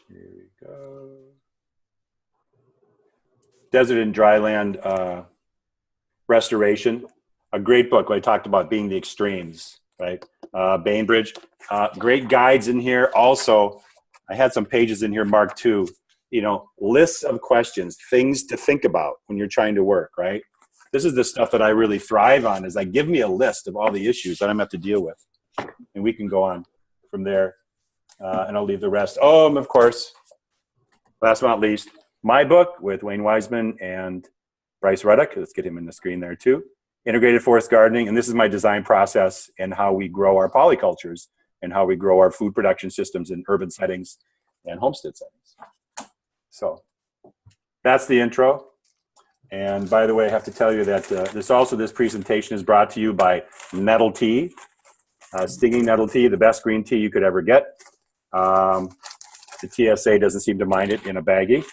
Here we go. Desert and Dryland Restoration. A great book. I talked about being the extremes, right? Bainbridge. Great guides in here. Also, I had some pages in here marked too. You know, lists of questions, things to think about when you're trying to work, right? This is the stuff that I really thrive on, is like, give me a list of all the issues that I'm going to have to deal with. And we can go on from there. And I'll leave the rest. Oh, and of course, last but not least, my book with Wayne Wiseman and Bryce Ruddock. Let's get him in the screen there too. Integrated Forest Gardening. And this is my design process and how we grow our polycultures and how we grow our food production systems in urban settings and homestead settings. So that's the intro. And by the way, I have to tell you that this presentation is brought to you by Nettle Tea, Stinging Nettle Tea, the best green tea you could ever get. The TSA doesn't seem to mind it in a baggie,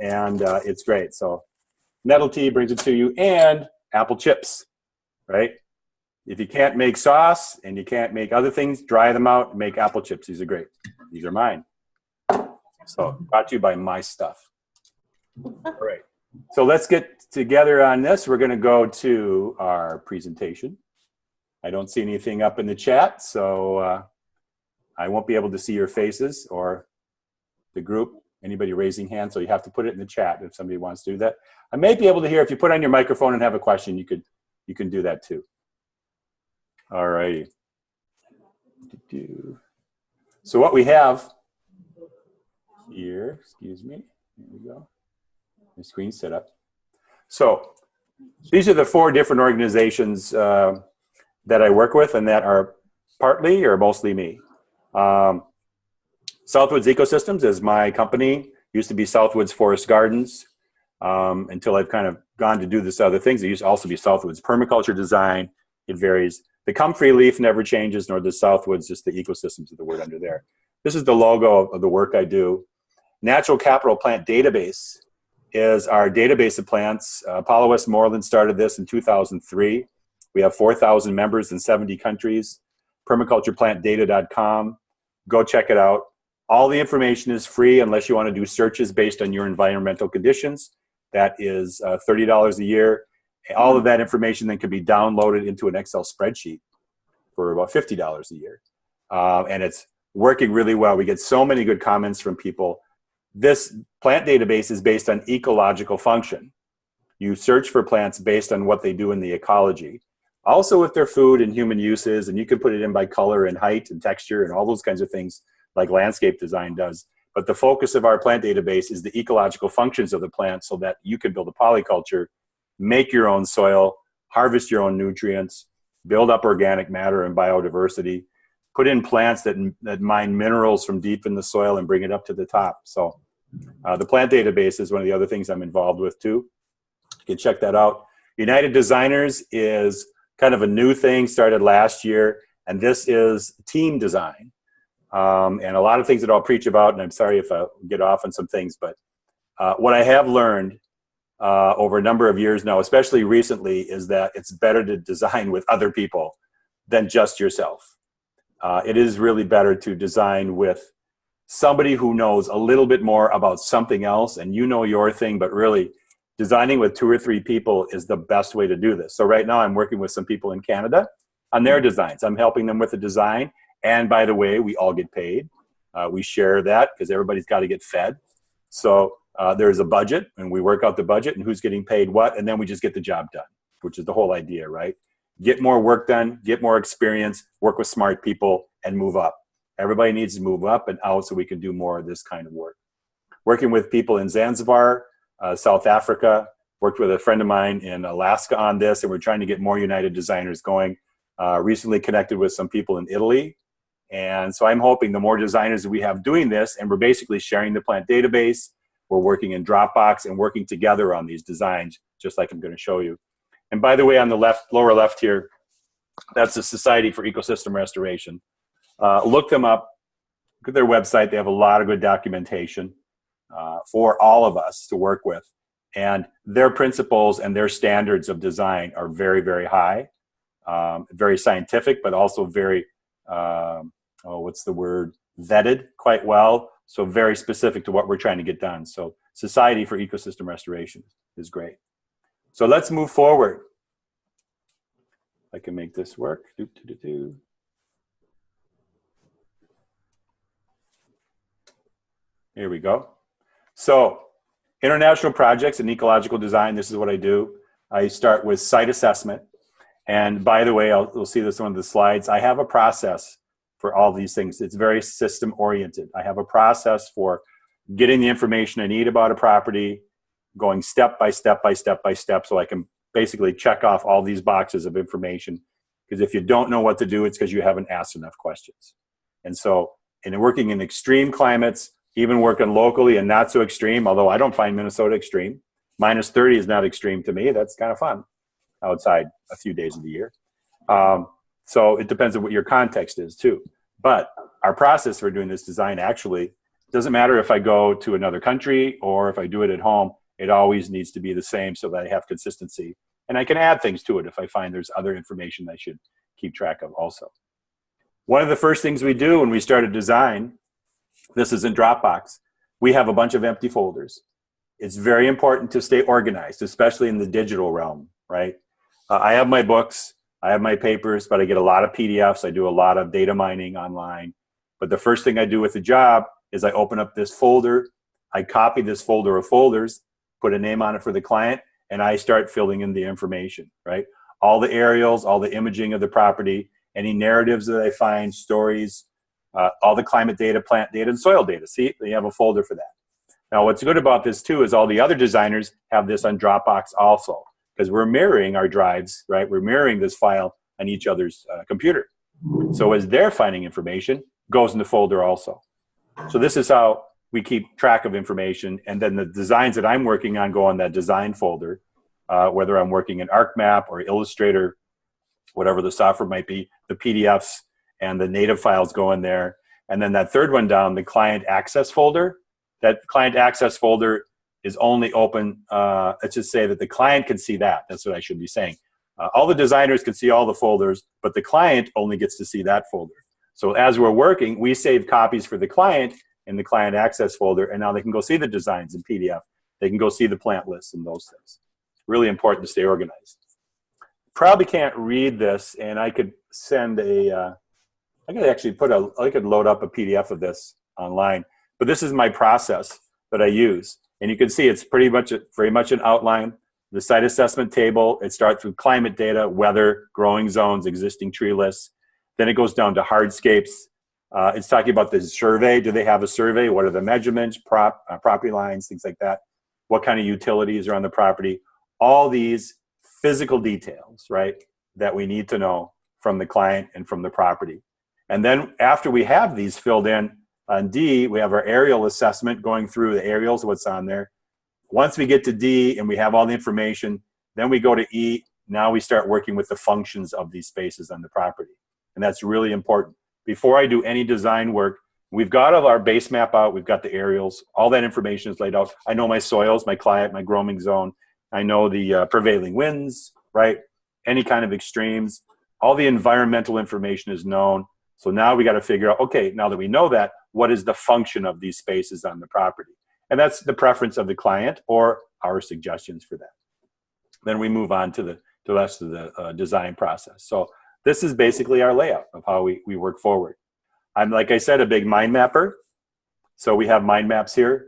and it's great. So Nettle Tea brings it to you, and apple chips, right? If you can't make sauce and you can't make other things, dry them out and make apple chips. These are great. These are mine. So brought to you by My Stuff. All right. So let's get together on this. We're going to go to our presentation. I don't see anything up in the chat, so I won't be able to see your faces or the group, anybody raising hands, so you have to put it in the chat if somebody wants to do that. I may be able to hear, if you put on your microphone and have a question, you can do that too. All righty. So what we have here, excuse me, here we go. The screen set up. So these are the 4 different organizations that I work with and that are partly or mostly me. Southwoods Ecosystems is my company. Used to be Southwoods Forest Gardens until I've kind of gone to do this other things. It used to also be Southwoods Permaculture Design. It varies. The Comfrey leaf never changes, nor does Southwoods, just the ecosystems of the word under there. This is the logo of the work I do. Natural Capital Plant Database is our database of plants. Paula Westmoreland started this in 2003. We have 4,000 members in 70 countries. Permacultureplantdata.com. Go check it out. All the information is free unless you want to do searches based on your environmental conditions. That is $30 a year. All of that information then can be downloaded into an Excel spreadsheet for about $50 a year. And it's working really well. We get so many good comments from people. This plant database is based on ecological function. You search for plants based on what they do in the ecology. Also with their food and human uses, and you can put it in by color and height and texture and all those kinds of things like landscape design does. But the focus of our plant database is the ecological functions of the plant so that you can build a polyculture, make your own soil, harvest your own nutrients, build up organic matter and biodiversity, put in plants that mine minerals from deep in the soil and bring it up to the top. So the plant database is one of the other things I'm involved with too. You can check that out. United Designers is kind of a new thing, started last year, and this is team design. And a lot of things that I'll preach about, and I'm sorry if I get off on some things, but what I have learned over a number of years now, especially recently, is that it's better to design with other people than just yourself. It is really better to design with somebody who knows a little bit more about something else, and you know your thing, but really designing with 2 or 3 people is the best way to do this. So right now I'm working with some people in Canada on their designs. I'm helping them with the design. And by the way, we all get paid. We share that because everybody's got to get fed. So there's a budget, and we work out the budget and who's getting paid what, and then we just get the job done, which is the whole idea, right? Get more work done, get more experience, work with smart people, and move up. Everybody needs to move up and out so we can do more of this kind of work. Working with people in Zanzibar, South Africa, worked with a friend of mine in Alaska on this, and we're trying to get more United Designers going. Recently connected with some people in Italy. And so I'm hoping the more designers that we have doing this, and we're basically sharing the plant database, we're working in Dropbox and working together on these designs, just like I'm going to show you. And by the way, on the left, lower left here, that's the Society for Ecosystem Restoration. Look them up, look at their website. They have a lot of good documentation for all of us to work with. And their principles and their standards of design are very, very high, very scientific, but also very, what's the word, vetted quite well. So very specific to what we're trying to get done. So Society for Ecosystem Restoration is great. So let's move forward. I can make this work. Here we go. So international projects and ecological design, this is what I do. I start with site assessment. And by the way, you'll see this on one of the slides. I have a process for all these things. It's very system oriented. I have a process for getting the information I need about a property, going step by step by step by step, so I can basically check off all these boxes of information. Because if you don't know what to do, it's because you haven't asked enough questions. And so, in working in extreme climates, even working locally and not so extreme, although I don't find Minnesota extreme. Minus 30 is not extreme to me. That's kind of fun outside a few days of the year. So it depends on what your context is too. But our process for doing this design actually doesn't matter if I go to another country or if I do it at home. It always needs to be the same so that I have consistency. And I can add things to it if I find there's other information I should keep track of also. One of the first things we do when we start a design, this is in Dropbox, we have a bunch of empty folders. It's very important to stay organized, especially in the digital realm, right? I have my books, I have my papers, but I get a lot of PDFs. I do a lot of data mining online. But the first thing I do with the job is I open up this folder, I copy this folder of folders, put a name on it for the client, and I start filling in the information, right? All the aerials, all the imaging of the property, any narratives that I find, stories, all the climate data, plant data, and soil data. See, you have a folder for that. Now, what's good about this too is all the other designers have this on Dropbox also, because we're mirroring our drives, right? We're mirroring this file on each other's computer. So as they're finding information, goes in the folder also. So this is how we keep track of information. And then the designs that I'm working on go on that design folder, whether I'm working in ArcMap or Illustrator, whatever the software might be, the PDFs and the native files go in there. And then that third one down, the client access folder, that client access folder is only open, let's just say that the client can see that. That's what I should be saying. All the designers can see all the folders, but the client only gets to see that folder. So as we're working, we save copies for the client in the client access folder, and now they can go see the designs in PDF. They can go see the plant lists and those things. Really important to stay organized. Probably can't read this, and I could send a, I could actually I could load up a PDF of this online, but this is my process that I use. And you can see it's pretty much, very much an outline. The site assessment table, it starts with climate data, weather, growing zones, existing tree lists. Then it goes down to hardscapes. It's talking about the survey. Do they have a survey? What are the measurements, property lines, things like that? What kind of utilities are on the property? All these physical details, right, that we need to know from the client and from the property. And then after we have these filled in, on D, we have our aerial assessment going through the aerials, what's on there. Once we get to D and we have all the information, then we go to E. Now we start working with the functions of these spaces on the property. And that's really important. Before I do any design work, we've got all our base map out. We've got the aerials. All that information is laid out. I know my soils, my climate, my growing zone. I know the prevailing winds, right? Any kind of extremes. All the environmental information is known. So now we got to figure out, okay, now that we know that, what is the function of these spaces on the property? And that's the preference of the client or our suggestions for that. Then we move on to the rest of the design process. So this is basically our layout of how we work forward. I'm, like I said, a big mind mapper. So we have mind maps here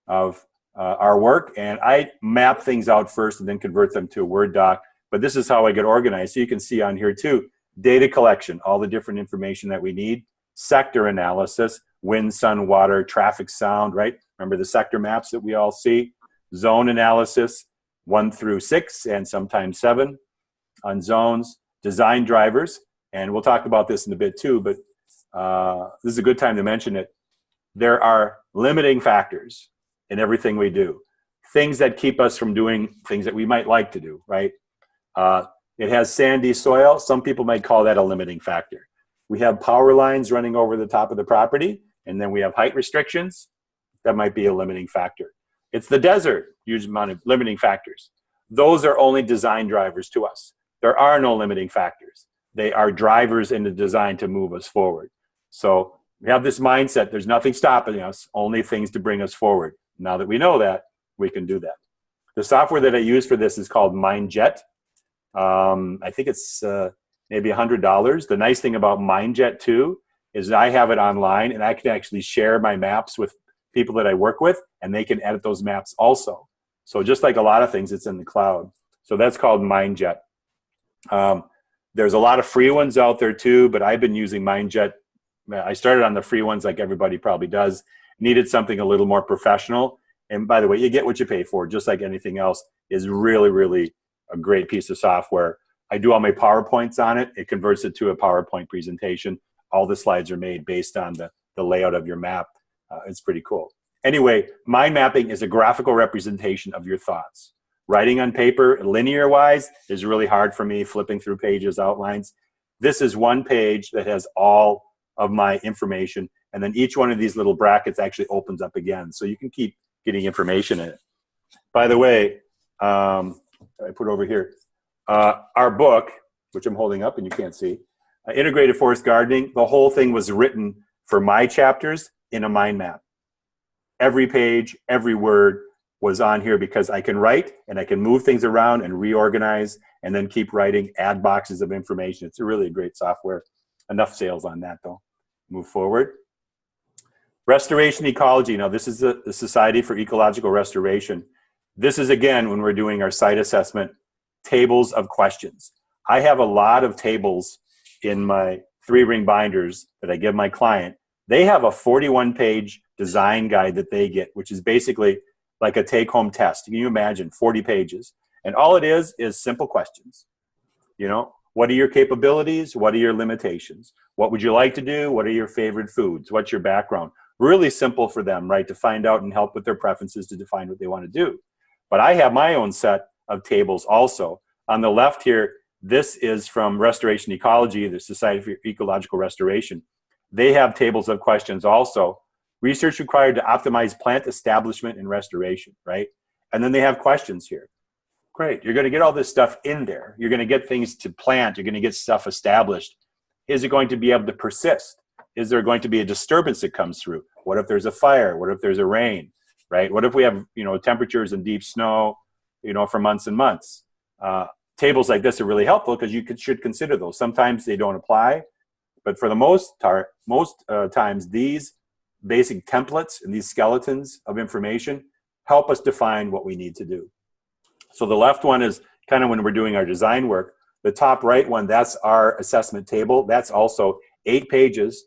of our work, and I map things out first and then convert them to a Word doc. But this is how I get organized. So you can see on here too, data collection, all the different information that we need, sector analysis, wind, sun, water, traffic, sound, right? Remember the sector maps that we all see, zone analysis, 1 through 6 and sometimes 7 on zones, design drivers, and we'll talk about this in a bit too, but this is a good time to mention it. There are limiting factors in everything we do, things that keep us from doing things that we might like to do, right? It has sandy soil. Some people might call that a limiting factor. We have power lines running over the top of the property, and then we have height restrictions. That might be a limiting factor. It's the desert, huge amount of limiting factors. Those are only design drivers to us. There are no limiting factors. They are drivers in the design to move us forward. So We have this mindset, there's nothing stopping us, only things to bring us forward. Now that we know that, we can do that. The software that I use for this is called MindJet. I think it's maybe $100. The nice thing about MindJet too is I have it online, and I can actually share my maps with people that I work with, and they can edit those maps also. So just like a lot of things, it's in the cloud. So that's called MindJet. There's a lot of free ones out there too, but I've been using MindJet. I started on the free ones like everybody probably does. Needed something a little more professional. And by the way, you get what you pay for, just like anything else. Is really, really a great piece of software. I do all my PowerPoints on it. It converts it to a PowerPoint presentation. All the slides are made based on the layout of your map. It's pretty cool. Anyway, mind mapping is a graphical representation of your thoughts. Writing on paper, linear-wise, is really hard for me, flipping through pages, outlines. This is one page that has all of my information, and then each one of these little brackets actually opens up again, so you can keep getting information in it. By the way, I put over here, our book, which I'm holding up and you can't see, Integrated Forest Gardening, the whole thing was written for my chapters in a mind map. Every page, every word was on here because I can write and I can move things around and reorganize and then keep writing, add boxes of information. It's a really great software. Enough sales on that though. Move forward. Restoration Ecology. Now this is the Society for Ecological Restoration. This is, again, when we're doing our site assessment, tables of questions. I have a lot of tables in my 3-ring binders that I give my client. They have a 41-page design guide that they get, which is basically like a take-home test. Can you imagine 40 pages? And all it is simple questions. You know, what are your capabilities? What are your limitations? What would you like to do? What are your favorite foods? What's your background? Really simple for them, right, to find out and help with their preferences to define what they want to do. But I have my own set of tables also. On the left here, this is from Restoration Ecology, the Society for Ecological Restoration. They have tables of questions also. Research required to optimize plant establishment and restoration, right? And then they have questions here. Great, you're going to get all this stuff in there. You're going to get things to plant. You're going to get stuff established. Is it going to be able to persist? Is there going to be a disturbance that comes through? What if there's a fire? What if there's a rain, right? What if we have, you know, temperatures and deep snow, you know, for months and months? Tables like this are really helpful because you should consider those. Sometimes they don't apply, but for the most times, these basic templates and these skeletons of information help us define what we need to do. So the left one is kind of when we're doing our design work. The top right one, that's our assessment table. That's also 8 pages.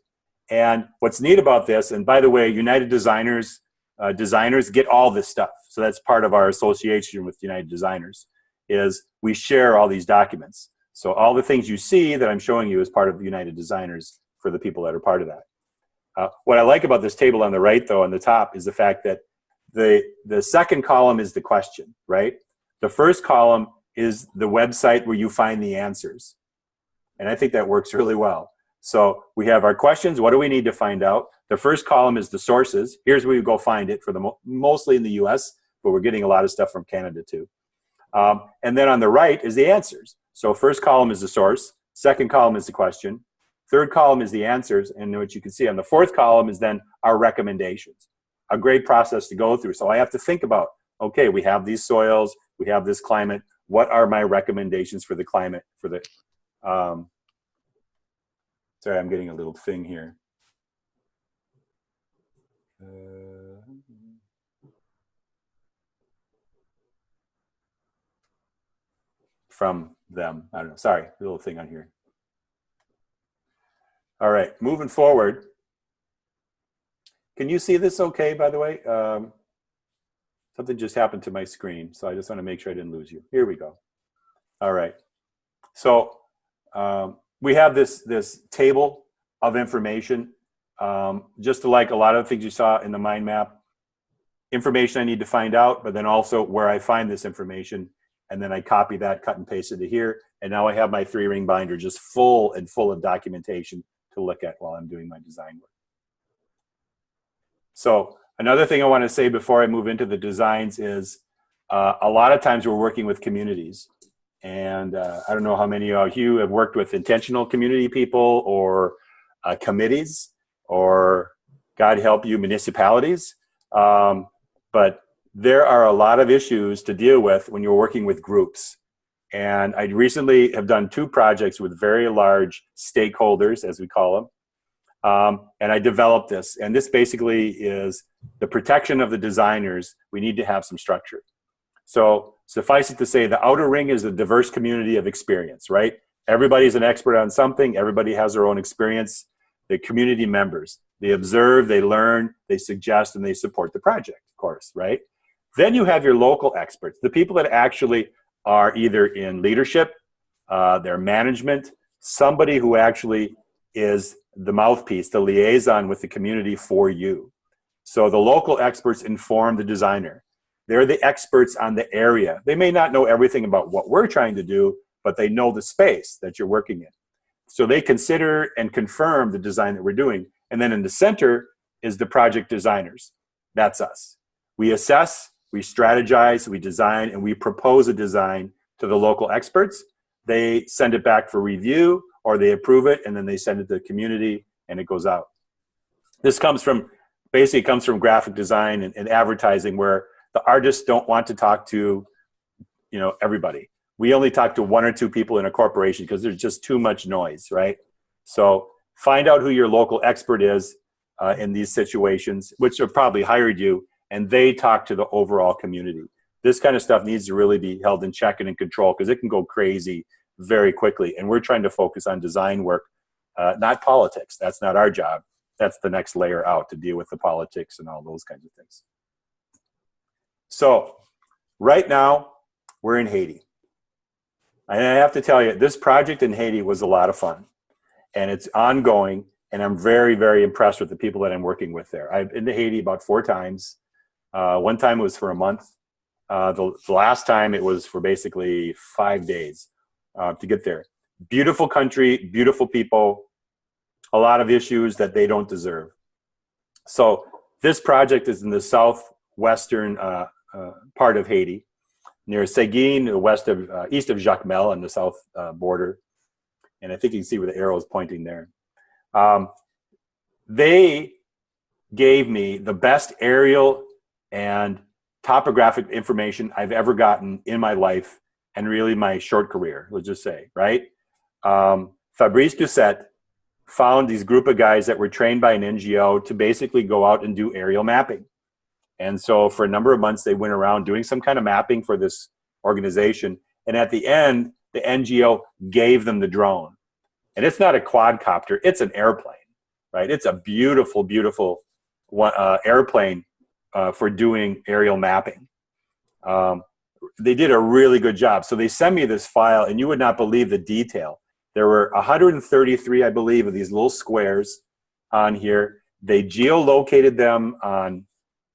And what's neat about this, and by the way, United Designers get all this stuff. So that's part of our association with United Designers, is we share all these documents. So all the things you see that I'm showing you is part of United Designers for the people that are part of that. What I like about this table on the right, though, on the top, is the fact that the second column is the question, right? The first column is the website where you find the answers. And I think that works really well. So we have our questions. What do we need to find out? The first column is the sources. Here's where you go find it, for the mostly in the US, but we're getting a lot of stuff from Canada too. And then on the right is the answers. So first column is the source. Second column is the question. Third column is the answers. And what you can see on the fourth column is then our recommendations. A great process to go through. So I have to think about, okay, we have these soils, we have this climate. What are my recommendations for the climate? For the sorry, I'm getting a little thing here. From them. I don't know. Sorry, a little thing on here. All right, moving forward. Can you see this okay, by the way? Something just happened to my screen, so I just want to make sure I didn't lose you. Here we go. All right. So we have this table of information, just like a lot of the things you saw in the mind map. Information I need to find out, but then also where I find this information, and then I copy that, cut and paste it to here, and now I have my 3-ring binder just full of documentation to look at while I'm doing my design work. So another thing I want to say before I move into the designs is a lot of times we're working with communities. And I don't know how many of you have worked with intentional community people or committees. or God help you, municipalities. But there are a lot of issues to deal with when you're working with groups. And I recently have done 2 projects with very large stakeholders, as we call them. And I developed this. And this basically is the protection of the designers. We need to have some structure. So suffice it to say, the outer ring is a diverse community of experience, right? Everybody's an expert on something. Everybody has their own experience. The community members, they observe, they learn, they suggest, and they support the project, of course, right? Then you have your local experts, the people that actually are either in leadership, their management, somebody who actually is the mouthpiece, the liaison with the community for you. So the local experts inform the designer. They're the experts on the area. They may not know everything about what we're trying to do, but they know the space that you're working in. So they consider and confirm the design that we're doing. And then in the center is the project designers. That's us. We assess, we strategize, we design, and we propose a design to the local experts. They send it back for review, or they approve it, and then they send it to the community, and it goes out. This comes from, basically comes from graphic design and advertising, where the artists don't want to talk to, everybody. We only talk to 1 or 2 people in a corporation because there's just too much noise, right? So find out who your local expert is in these situations, which have probably hired you, and they talk to the overall community. This kind of stuff needs to really be held in check and in control because it can go crazy very quickly. And we're trying to focus on design work, not politics. That's not our job. That's the next layer out, to deal with the politics and all those kinds of things. So right now, we're in Haiti. And I have to tell you, this project in Haiti was a lot of fun. And it's ongoing, and I'm very, very impressed with the people that I'm working with there. I've been to Haiti about 4 times. One time it was for a month. The last time it was for basically 5 days to get there. Beautiful country, beautiful people, a lot of issues that they don't deserve. So this project is in the southwestern part of Haiti, near Seguin, east of Jacmel on the south border. And I think you can see where the arrow is pointing there. They gave me the best aerial and topographic information I've ever gotten in my life, and really my short career, let's just say, right? Fabrice Doucette found these group of guys that were trained by an NGO to basically go out and do aerial mapping. And so for a number of months, they went around doing some kind of mapping for this organization. And at the end, the NGO gave them the drone. And it's not a quadcopter, it's an airplane, right? It's a beautiful, beautiful airplane for doing aerial mapping. They did a really good job. So they sent me this file, and you would not believe the detail. There were 133, I believe, of these little squares on here. They geolocated them on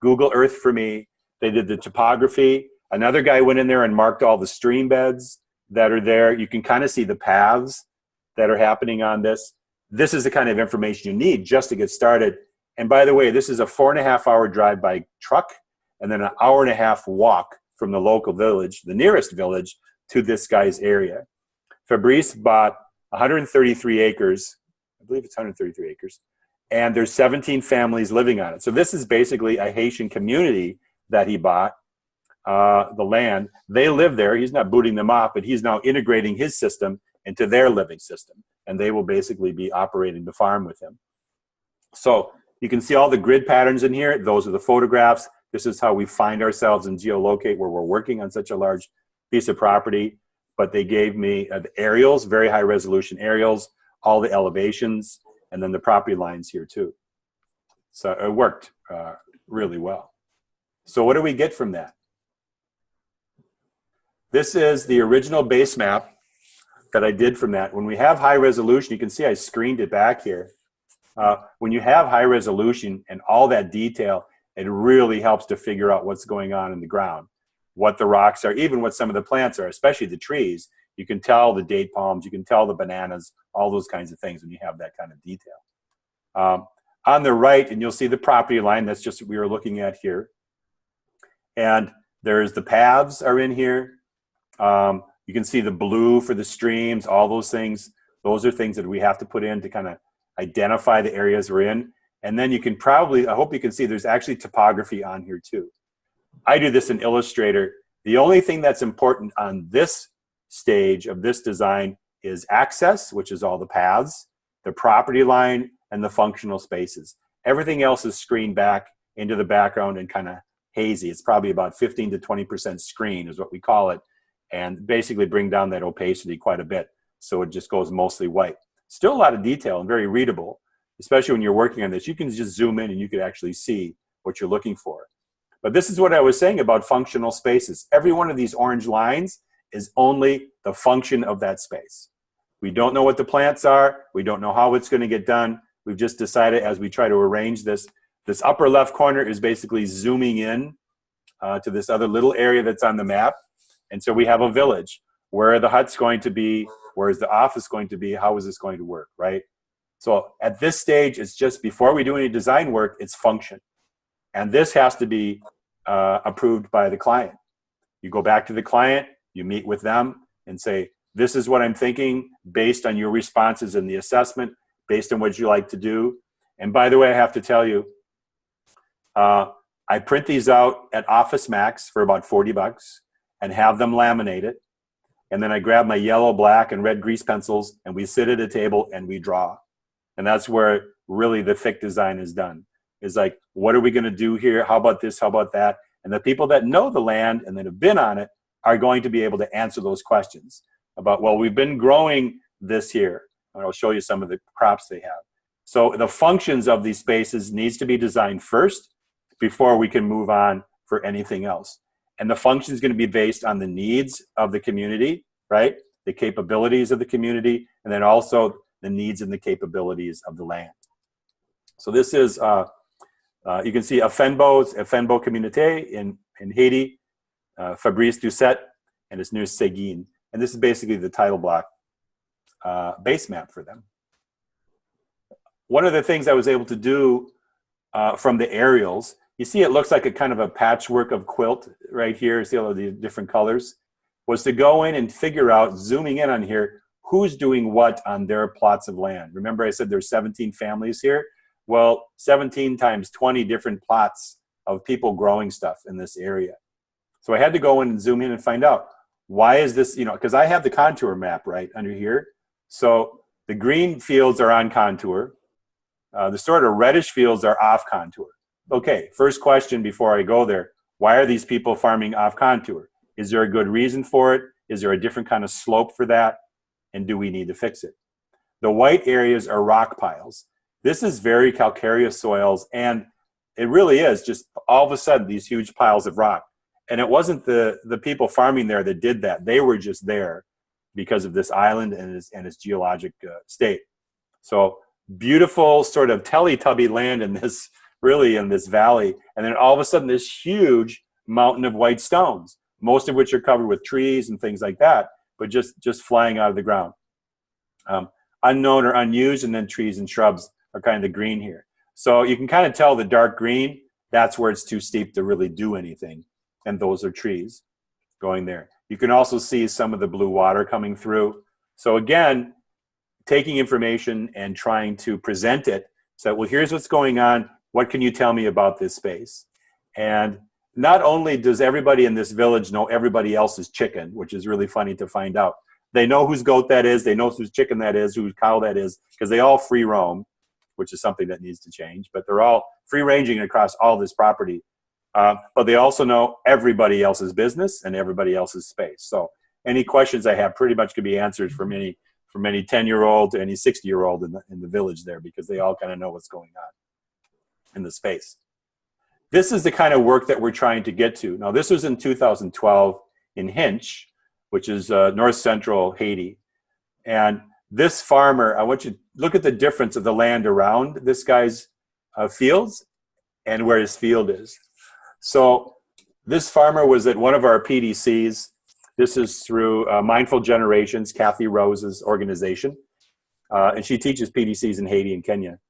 Google Earth for me. They did the topography. Another guy went in there and marked all the stream beds that are there. You can kind of see the paths that are happening on this. This is the kind of information you need just to get started. And by the way, this is a 4.5-hour drive by truck, and then an 1.5-hour walk from the local village, the nearest village, to this guy's area. Fabrice bought 133 acres. I believe it's 133 acres. And there's 17 families living on it. So this is basically a Haitian community that he bought the land. They live there. He's not booting them off, but he's now integrating his system into their living system. And they will basically be operating the farm with him. So you can see all the grid patterns in here. Those are the photographs. This is how we find ourselves and geolocate where we're working on such a large piece of property. But they gave me the aerials, very high resolution aerials, all the elevations, and then the property lines here too. So it worked really well. So what do we get from that? This is the original base map that I did from that. When we have high resolution, you can see I screened it back here. When you have high resolution and all that detail, it really helps to figure out what's going on in the ground, what the rocks are, even what some of the plants are, especially the trees. You can tell the date palms, you can tell the bananas, all those kinds of things when you have that kind of detail. On the right, and you'll see the property line, that's just what we were looking at here. And there's the paths are in here. You can see the blue for the streams, all those things. Those are things that we have to put in to kind of identify the areas we're in. And then you can probably, I hope you can see there's actually topography on here too. I do this in Illustrator. The only thing that's important on this stage of this design is access, which is all the paths, the property line, and the functional spaces. Everything else is screened back into the background and kind of hazy. It's probably about 15 to 20% screen is what we call it, and basically bring down that opacity quite a bit. So it just goes mostly white. Still a lot of detail and very readable, especially when you're working on this. You can just zoom in and you can actually see what you're looking for. But this is what I was saying about functional spaces. Every one of these orange lines is only the function of that space. We don't know what the plants are. We don't know how it's going to get done. We've just decided as we try to arrange this, this upper left corner is basically zooming in to this other little area that's on the map. And so we have a village. Where are the huts going to be? Where is the office going to be? How is this going to work, right? So at this stage, it's just before we do any design work, it's function. And this has to be approved by the client. You go back to the client, you meet with them and say, this is what I'm thinking based on your responses in the assessment, based on what you like to do. And by the way, I have to tell you, I print these out at Office Max for about 40 bucks and have them laminated. And then I grab my yellow, black, and red grease pencils and we sit at a table and we draw. And that's where really the thick design is done. It's like, what are we going to do here? How about this? How about that? And the people that know the land and that have been on it are going to be able to answer those questions about, well, we've been growing this here. And I'll show you some of the crops they have. So the functions of these spaces needs to be designed first before we can move on for anything else. And the function is going to be based on the needs of the community, right? The capabilities of the community, and then also the needs and the capabilities of the land. So this is, you can see Afenbo Communauté in Haiti, Fabrice Doucet, and it's near Seguin. And this is basically the title block base map for them. One of the things I was able to do from the aerials, you see it looks like a kind of a patchwork of quilt right here. See all of the different colors? Was to go in and figure out, zooming in on here, who's doing what on their plots of land. Remember I said there's 17 families here? Well, 17 times 20 different plots of people growing stuff in this area. So I had to go in and zoom in and find out, why is this, you know, because I have the contour map right under here. So the green fields are on contour. The sort of reddish fields are off contour. Okay, first question before I go there, why are these people farming off contour? Is there a good reason for it? Is there a different kind of slope for that? And do we need to fix it? The white areas are rock piles. This is very calcareous soils, and it really is just all of a sudden these huge piles of rock. And it wasn't the people farming there that did that. They were just there because of this island and its geologic state. So beautiful sort of Teletubby land in this, really in this valley. And then all of a sudden this huge mountain of white stones, most of which are covered with trees and things like that, but just flying out of the ground. Unknown or unused, and then trees and shrubs are kind of the green here. So you can kind of tell the dark green, that's where it's too steep to really do anything. And those are trees going there. You can also see some of the blue water coming through. So again, taking information and trying to present it. So, well, here's what's going on. What can you tell me about this space? And not only does everybody in this village know everybody else's chicken, which is really funny to find out. They know whose goat that is. They know whose chicken that is, whose cow that is, because they all free roam, which is something that needs to change. But they're all free ranging across all this property. But they also know everybody else's business and everybody else's space. So any questions I have pretty much could be answered from any 10-year-old to any 60-year-old in the village there, because they all kind of know what's going on in the space. This is the kind of work that we're trying to get to. Now, this was in 2012 in Hinch, which is north central Haiti. And this farmer, I want you to look at the difference of the land around this guy's fields and where his field is. So this farmer was at one of our PDCs. This is through Mindful Generations, Kathy Rose's organization. And she teaches PDCs in Haiti and Kenya.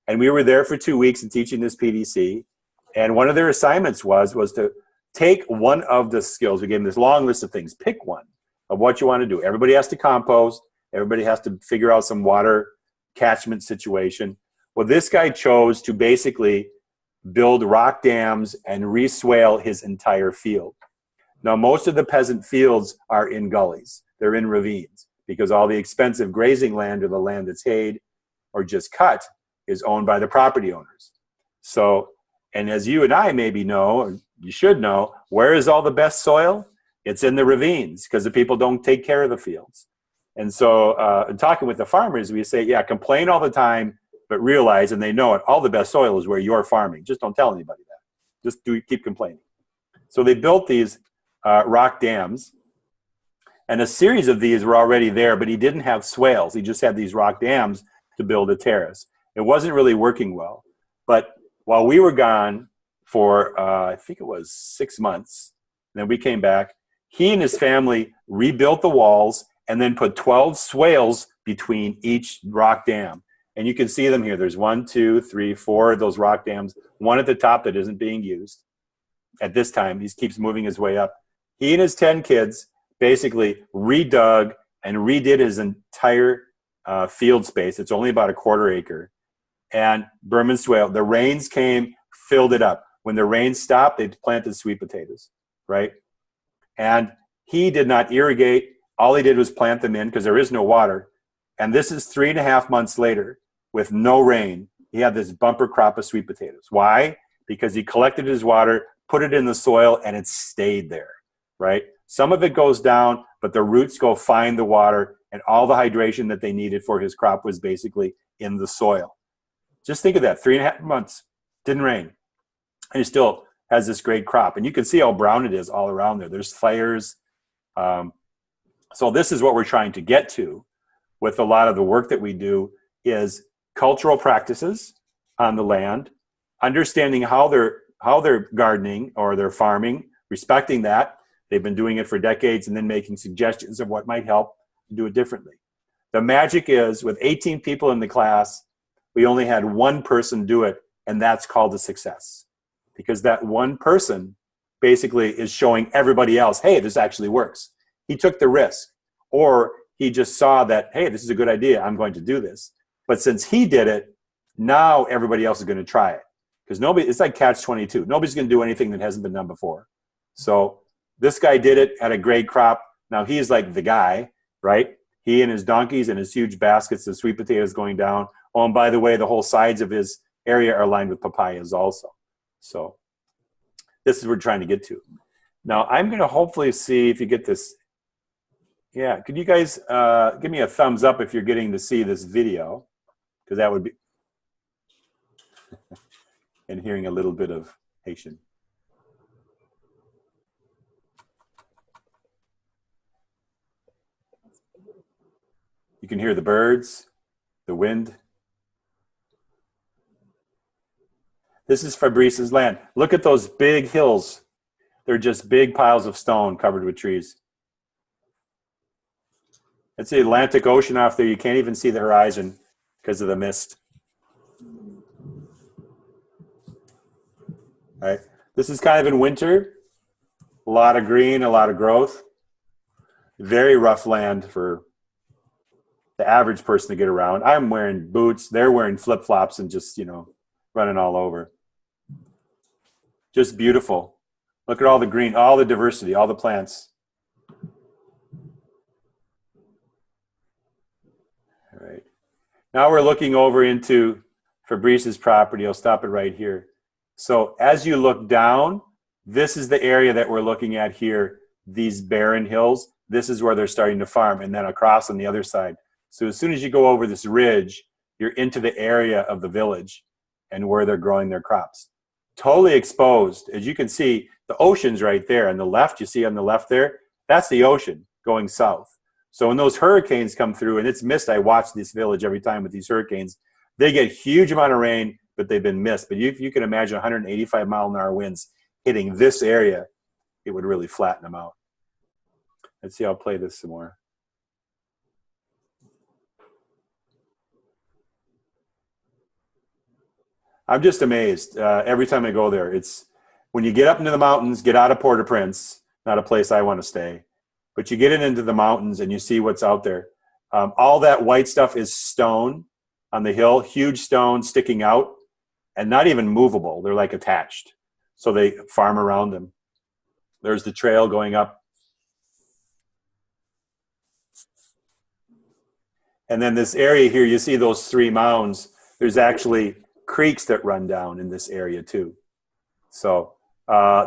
And we were there for 2 weeks and teaching this PDC. And one of their assignments was to take one of the skills. We gave them this long list of things. Pick one of what you want to do. Everybody has to compost. Everybody has to figure out some water catchment situation. Well, this guy chose to basically build rock dams and re-swale his entire field. Now, most of the peasant fields are in gullies. They're in ravines because all the expensive grazing land or the land that's hayed or just cut is owned by the property owners. So, and as you and I maybe know, or you should know, where is all the best soil? It's in the ravines because the people don't take care of the fields. And so in talking with the farmers, we say, yeah, complain all the time, but realize, and they know it, all the best soil is where you're farming. Just don't tell anybody that. Just keep complaining. So they built these rock dams, and a series of these were already there, but he didn't have swales. He just had these rock dams to build a terrace. It wasn't really working well. But while we were gone for, I think it was 6 months, and then we came back, he and his family rebuilt the walls and then put 12 swales between each rock dam. And you can see them here. There's 1, 2, 3, 4 of those rock dams, one at the top that isn't being used at this time. He keeps moving his way up. He and his 10 kids basically redug and redid his entire field space. It's only about a 1/4 acre. And Burman swale, the rains came, filled it up. When the rains stopped, they planted sweet potatoes, right? And he did not irrigate. All he did was plant them in because there is no water. And this is 3.5 months later with no rain. He had this bumper crop of sweet potatoes. Why? Because he collected his water, put it in the soil, and it stayed there, right? Some of it goes down, but the roots go find the water, and all the hydration that they needed for his crop was basically in the soil. Just think of that, 3.5 months, didn't rain. And he still has this great crop. And you can see how brown it is all around there. There's fires. So this is what we're trying to get to with a lot of the work that we do is cultural practices on the land, understanding how they're gardening or they're farming, respecting that. They've been doing it for decades, and then making suggestions of what might help do it differently. The magic is with 18 people in the class, we only had one person do it, and that's called a success. Because that one person basically is showing everybody else, hey, this actually works. He took the risk, or he just saw that, hey, this is a good idea, I'm going to do this. But since he did it, now everybody else is going to try it. Because it's like catch-22. Nobody's going to do anything that hasn't been done before. So this guy did it, had a great crop. Now he's like the guy, right? He and his donkeys and his huge baskets of sweet potatoes going down. Oh, and by the way, the whole sides of his area are lined with papayas also. So this is what we're trying to get to. Now I'm going to hopefully see if you get this. Yeah, could you guys give me a thumbs up if you're getting to see this video? Because that would be, and hearing a little bit of Haitian. You can hear the birds, the wind. This is Fabrice's land. Look at those big hills. They're just big piles of stone covered with trees. It's the Atlantic Ocean off there. You can't even see the horizon because of the mist. All right. This is kind of in winter. A lot of green, a lot of growth. Very rough land for the average person to get around. I'm wearing boots. They're wearing flip-flops and just, running all over. Just beautiful. Look at all the green, all the diversity, all the plants. All right. Now we're looking over into Fabrice's property. I'll stop it right here. So as you look down, this is the area that we're looking at here, these barren hills. This is where they're starting to farm, and then across on the other side. So as soon as you go over this ridge, you're into the area of the village and where they're growing their crops. Totally exposed. As you can see, the ocean's right there. On the left, you see on the left there, that's the ocean going south. So when those hurricanes come through, and it's missed, I watch this village every time with these hurricanes, they get huge amount of rain, but they've been missed. But you can imagine 185-mile-an-hour winds hitting this area, it would really flatten them out. Let's see, I'll play this some more. I'm just amazed every time I go there. It's when you get up into the mountains, get out of Port-au-Prince, not a place I want to stay, but you get into the mountains and you see what's out there. All that white stuff is stone. on the hill, huge stones sticking out and not even movable. They're like attached. So they farm around them. There's the trail going up. And then this area here, you see those 3 mounds. There's actually creeks that run down in this area too. So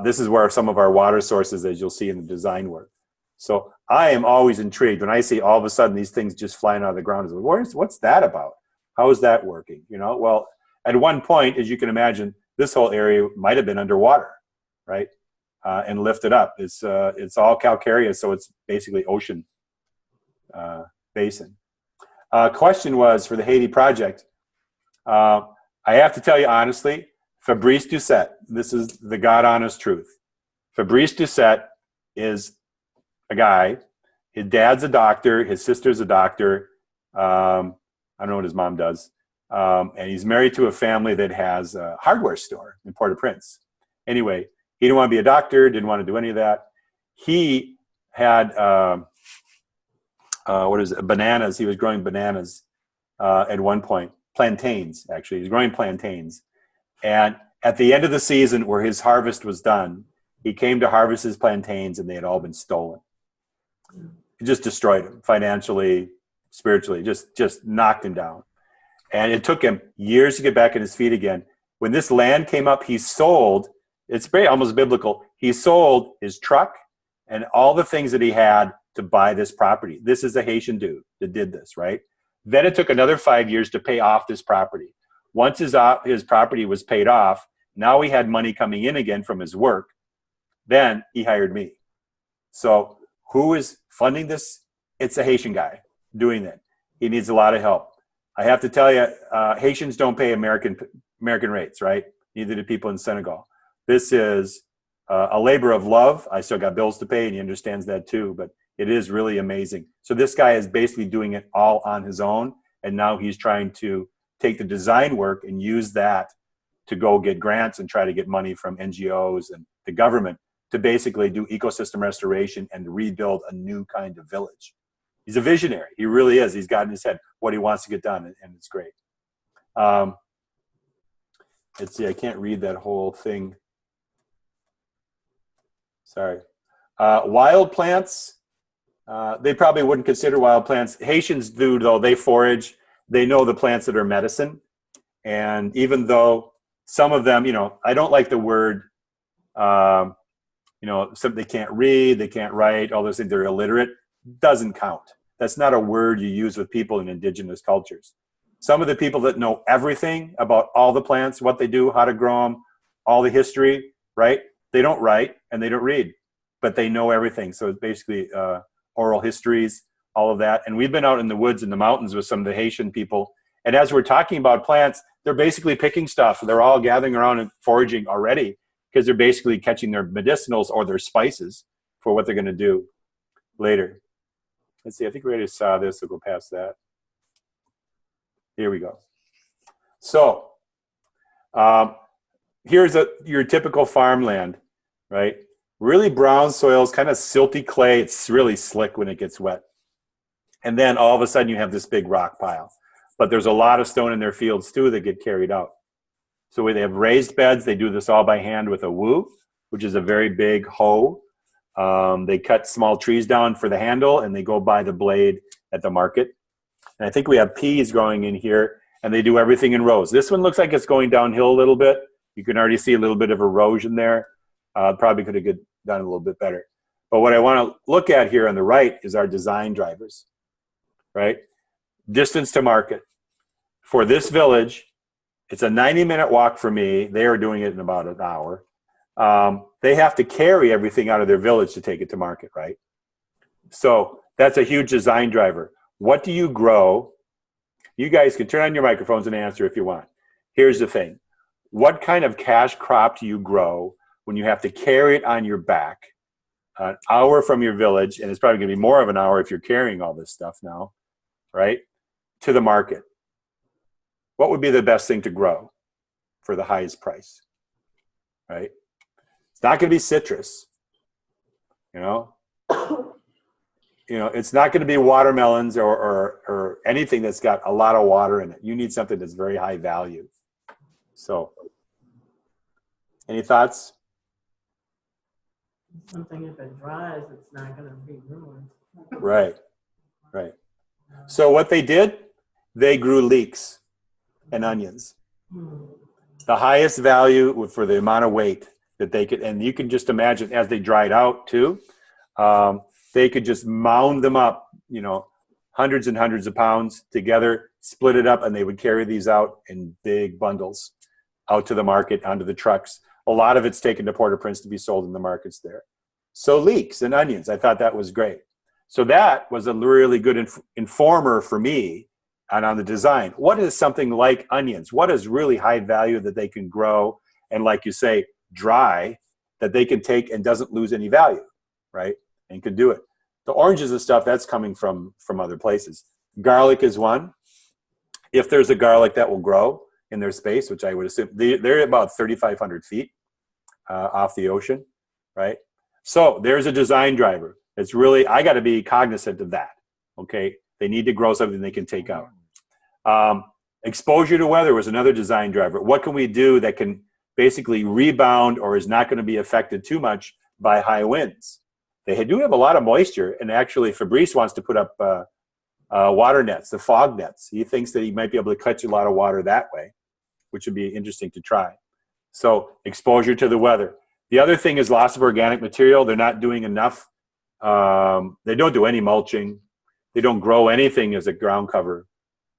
this is where some of our water sources, as you'll see in the design work. So I am always intrigued when I see all of a sudden these things just flying out of the ground. What's that about? How is that working? You know, well, at one point, as you can imagine, this whole area might have been underwater, right? And lifted up. It's all calcareous, so it's basically ocean basin. Question was for the Haiti project. I have to tell you honestly, Fabrice Doucet, this is the God honest truth. Fabrice Doucet is a guy. His dad's a doctor. His sister's a doctor. I don't know what his mom does. And he's married to a family that has a hardware store in Port-au-Prince. Anyway, he didn't want to be a doctor, didn't want to do any of that. He had, bananas. He was growing bananas at one point. Plantains, actually. He was growing plantains. And at the end of the season where his harvest was done, he came to harvest his plantains and they had all been stolen. It just destroyed him financially, spiritually, just knocked him down. And it took him years to get back on his feet again. When this land came up, he sold, it's very almost biblical, he sold his truck and all the things that he had to buy this property. This is a Haitian dude that did this, right? Then it took another 5 years to pay off this property. Once his property was paid off, now he had money coming in again from his work. Then he hired me. So who is funding this? It's a Haitian guy doing it. He needs a lot of help. I have to tell you, Haitians don't pay American rates, right? Neither do people in Senegal. This is a labor of love. I still got bills to pay, and he understands that too, but it is really amazing. So this guy is basically doing it all on his own, and now he's trying to take the design work and use that to go get grants and try to get money from NGOs and the government to basically do ecosystem restoration and rebuild a new kind of village. He's a visionary. He really is. He's got in his head what he wants to get done, and it's great. Let's see. I can't read that whole thing. Sorry. Wild plants. They probably wouldn't consider wild plants. Haitians do, though. They forage. They know the plants that are medicine. And even though some of them, you know, I don't like the word, you know, some they can't read, they can't write, all those things, they're illiterate, doesn't count. That's not a word you use with people in indigenous cultures. Some of the people that know everything about all the plants, what they do, how to grow them, all the history, right? They don't write and they don't read, but they know everything. So it's basically oral histories, all of that. And we've been out in the woods in the mountains with some of the Haitian people. And as we're talking about plants, they're basically picking stuff. They're all gathering around and foraging already because they're basically catching their medicinals or their spices for what they're going to do later. Let's see, I think we already saw this, so go past that. Here we go. So here's your typical farmland, right? Really brown soils, kind of silty clay. It's really slick when it gets wet. And then all of a sudden you have this big rock pile. But there's a lot of stone in their fields too that get carried out. So when they have raised beds, they do this all by hand with a woo, which is a very big hoe. They cut small trees down for the handle and they go buy the blade at the market. And I think we have peas growing in here and they do everything in rows. This one looks like it's going downhill a little bit. You can already see a little bit of erosion there. Probably could have done a little bit better. But what I want to look at here on the right is our design drivers, right? Distance to market. For this village, it's a 90-minute walk for me. They are doing it in about an hour. They have to carry everything out of their village to take it to market, right? So that's a huge design driver. What do you grow? You guys can turn on your microphones and answer if you want. Here's the thing. What kind of cash crop do you grow when you have to carry it on your back an hour from your village, and it's probably going to be more of an hour if you're carrying all this stuff now, right, to the market? What would be the best thing to grow for the highest price, right? It's not going to be citrus, you know. you know, it's not going to be watermelons or anything that's got a lot of water in it. You need something that's very high value. So, any thoughts? Something if it dries, it's not going to be ruined. Right, right. So what they did, they grew leeks and onions. The highest value for the amount of weight that they could, and you can just imagine as they dried out too, they could just mound them up, you know, hundreds and hundreds of pounds together, split it up, and they would carry these out in big bundles out to the market, onto the trucks. A lot of it's taken to Port-au-Prince to be sold in the markets there. So leeks and onions, I thought that was great. So that was a really good informer for me and on the design. What is something like onions? What is really high value that they can grow and, like you say, dry, that they can take and doesn't lose any value, right? And can do it. The oranges and stuff, that's coming from other places. Garlic is one. If there's a garlic that will grow in their space, which I would assume, they're about 3,500 feet off the ocean, right? So there's a design driver. It's really, I got to be cognizant of that, okay? They need to grow something they can take out. Exposure to weather was another design driver. What can we do that can basically rebound or is not going to be affected too much by high winds? They do have a lot of moisture, and actually Fabrice wants to put up water nets, the fog nets. He thinks that he might be able to catch a lot of water that way, which would be interesting to try. So exposure to the weather. The other thing is loss of organic material. They're not doing enough. They don't do any mulching. They don't grow anything as a ground cover.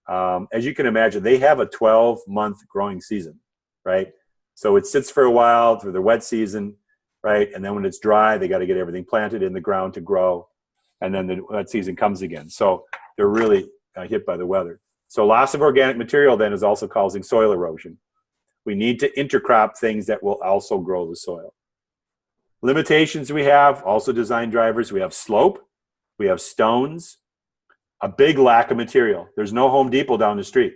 As you can imagine, they have a 12-month growing season, right? So it sits for a while through the wet season, right? And then when it's dry, they got to get everything planted in the ground to grow. And then the wet season comes again. So they're really hit by the weather. So loss of organic material then is also causing soil erosion. We need to intercrop things that will also grow the soil. Limitations we have, also design drivers, we have slope, we have stones, a big lack of material. There's no Home Depot down the street.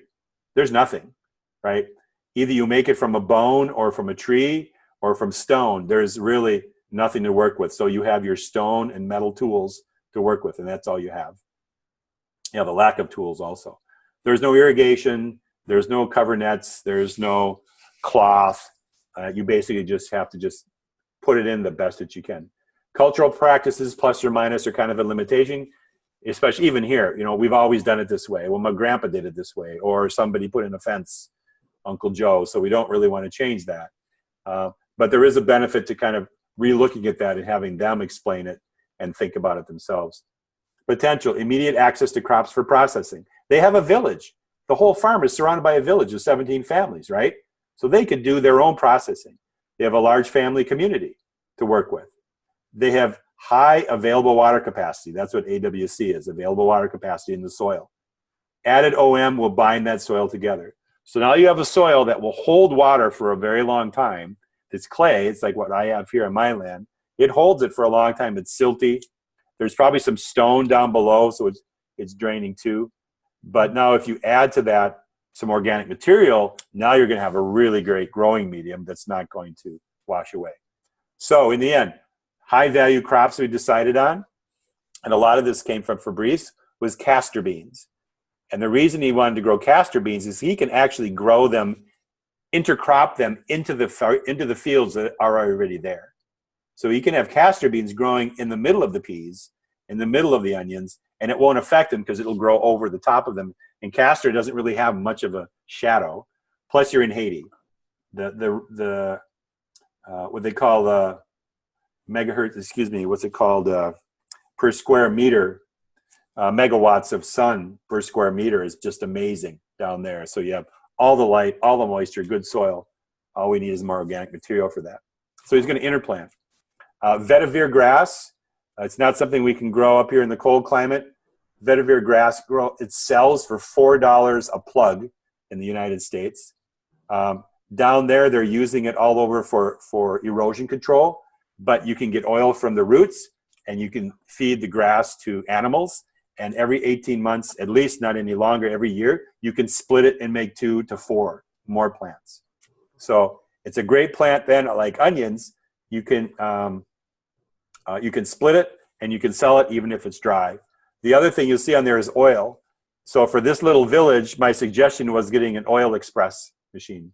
There's nothing, right? Either you make it from a bone or from a tree or from stone. There's really nothing to work with. So you have your stone and metal tools to work with, and that's all you have. You have a lack of tools also. There's no irrigation. There's no cover nets. There's no cloth. You basically just have to just put it in the best that you can. Cultural practices, plus or minus, are kind of a limitation, especially even here. You know, we've always done it this way. Well, my grandpa did it this way, or somebody put in a fence, Uncle Joe, so we don't really want to change that. But there is a benefit to kind of re-looking at that and having them explain it and think about it themselves. Potential, immediate access to crops for processing. They have a village. The whole farm is surrounded by a village of 17 families, right? So they could do their own processing. They have a large family community to work with. They have high available water capacity. That's what AWC is, available water capacity in the soil. Added OM will bind that soil together. So now you have a soil that will hold water for a very long time. It's clay. It's like what I have here on my land. It holds it for a long time. It's silty. There's probably some stone down below, so it's draining too. But now if you add to that some organic material, now you're going to have a really great growing medium that's not going to wash away. So in the end, high value crops we decided on, and a lot of this came from Fabrice, was castor beans. And the reason he wanted to grow castor beans is he can actually grow them, intercrop them into the fields that are already there. So you can have castor beans growing in the middle of the peas, in the middle of the onions, and it won't affect them because it'll grow over the top of them. And castor doesn't really have much of a shadow. Plus, you're in Haiti. The what they call megahertz, excuse me, what's it called per square meter, megawatts of sun per square meter is just amazing down there. So you have all the light, all the moisture, good soil. All we need is more organic material for that. So he's going to interplant. Vetiver grass, it's not something we can grow up here in the cold climate. Vetiver grass, it sells for $4 a plug in the United States. Down there, they're using it all over for erosion control, but you can get oil from the roots, and you can feed the grass to animals. And every 18 months, at least not any longer, every year, you can split it and make 2 to 4 more plants. So it's a great plant then, like onions. You can split it and you can sell it even if it's dry. The other thing you'll see on there is oil. So for this little village, my suggestion was getting an oil express machine.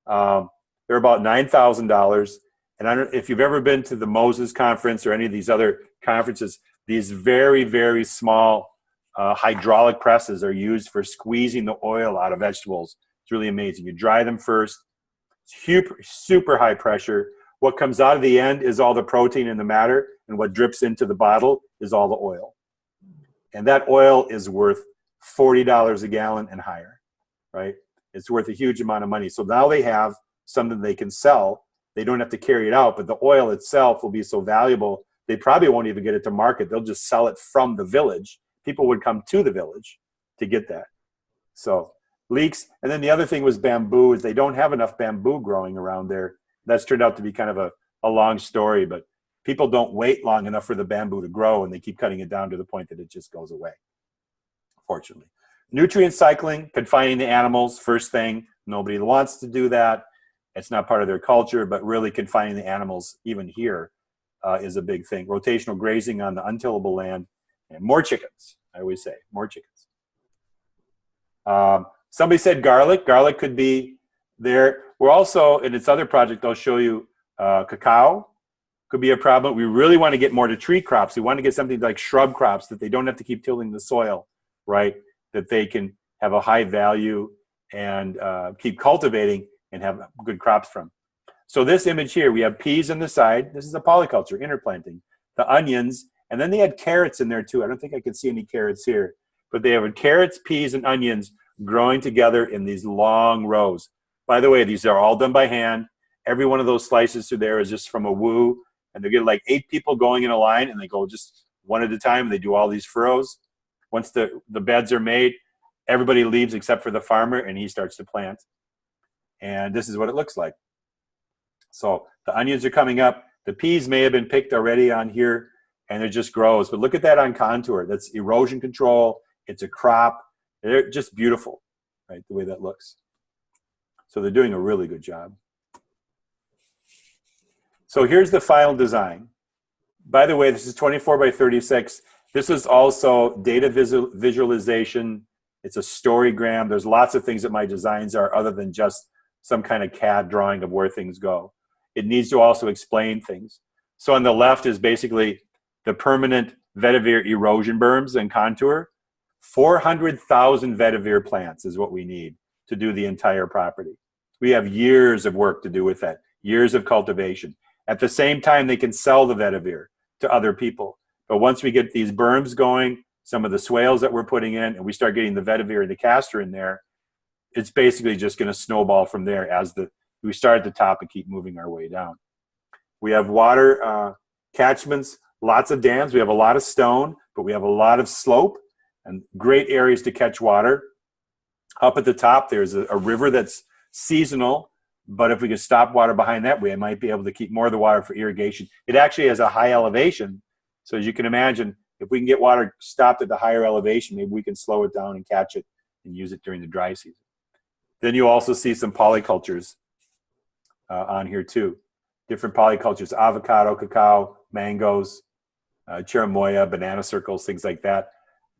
They're about $9,000. And I don't, if you've ever been to the Moses conference or any of these other conferences, these very, very small hydraulic presses are used for squeezing the oil out of vegetables. It's really amazing. You dry them first. Super, super high pressure. What comes out of the end is all the protein and the matter, and what drips into the bottle is all the oil. And that oil is worth $40 a gallon and higher, right? It's worth a huge amount of money. So now they have something they can sell. They don't have to carry it out, but the oil itself will be so valuable, they probably won't even get it to market. They'll just sell it from the village. People would come to the village to get that. So leeks. And then the other thing was bamboo, is they don't have enough bamboo growing around there. That's turned out to be kind of a long story, but people don't wait long enough for the bamboo to grow, and they keep cutting it down to the point that it just goes away, fortunately. Nutrient cycling, confining the animals, first thing. Nobody wants to do that. It's not part of their culture, but really confining the animals, even here, is a big thing. Rotational grazing on the untillable land, and more chickens, I always say, more chickens. Somebody said garlic. Garlic could be there. We're also, in its other project, I'll show you, cacao could be a problem. We really want to get more to tree crops. We want to get something like shrub crops that they don't have to keep tilling the soil, right? That they can have a high value and keep cultivating and have good crops from. So this image here, we have peas on the side. This is a polyculture, interplanting. The onions, and then they had carrots in there too. I don't think I can see any carrots here, but they have carrots, peas, and onions growing together in these long rows. By the way, these are all done by hand. Every one of those slices through there is just from a woo, and they get like 8 people going in a line, and they go just one at a time, and they do all these furrows. Once the beds are made, everybody leaves except for the farmer, and he starts to plant. And this is what it looks like. So the onions are coming up. The peas may have been picked already on here, and it just grows. But look at that on contour. That's erosion control. It's a crop. They're just beautiful, right, the way that looks. So they're doing a really good job. So here's the final design. By the way, this is 24 by 36. This is also data visualization. It's a storygram. There's lots of things that my designs are other than just some kind of CAD drawing of where things go. It needs to also explain things. So on the left is basically the permanent vetiver erosion berms and contour. 400,000 vetiver plants is what we need to do the entire property. We have years of work to do with that, years of cultivation. At the same time, they can sell the vetiver to other people. But once we get these berms going, some of the swales that we're putting in, and we start getting the vetiver and the castor in there, it's basically just going to snowball from there as we start at the top and keep moving our way down. We have water catchments, lots of dams. We have a lot of stone, but we have a lot of slope and great areas to catch water. Up at the top, there's a river that's seasonal, but if we could stop water behind that, we might be able to keep more of the water for irrigation. It actually has a high elevation, so as you can imagine, if we can get water stopped at the higher elevation, maybe we can slow it down and catch it and use it during the dry season. Then you also see some polycultures on here too. Different polycultures, avocado, cacao, mangoes, cherimoya, banana circles, things like that.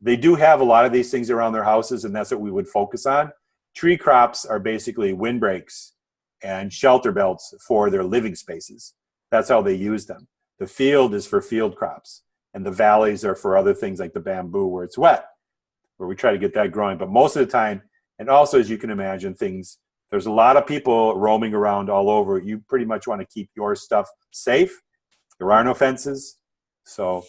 They do have a lot of these things around their houses, and that's what we would focus on. Tree crops are basically windbreaks and shelter belts for their living spaces. That's how they use them. The field is for field crops, and the valleys are for other things like the bamboo where it's wet, where we try to get that growing. But most of the time, and also as you can imagine, there's a lot of people roaming around all over. You pretty much want to keep your stuff safe. There are no fences. So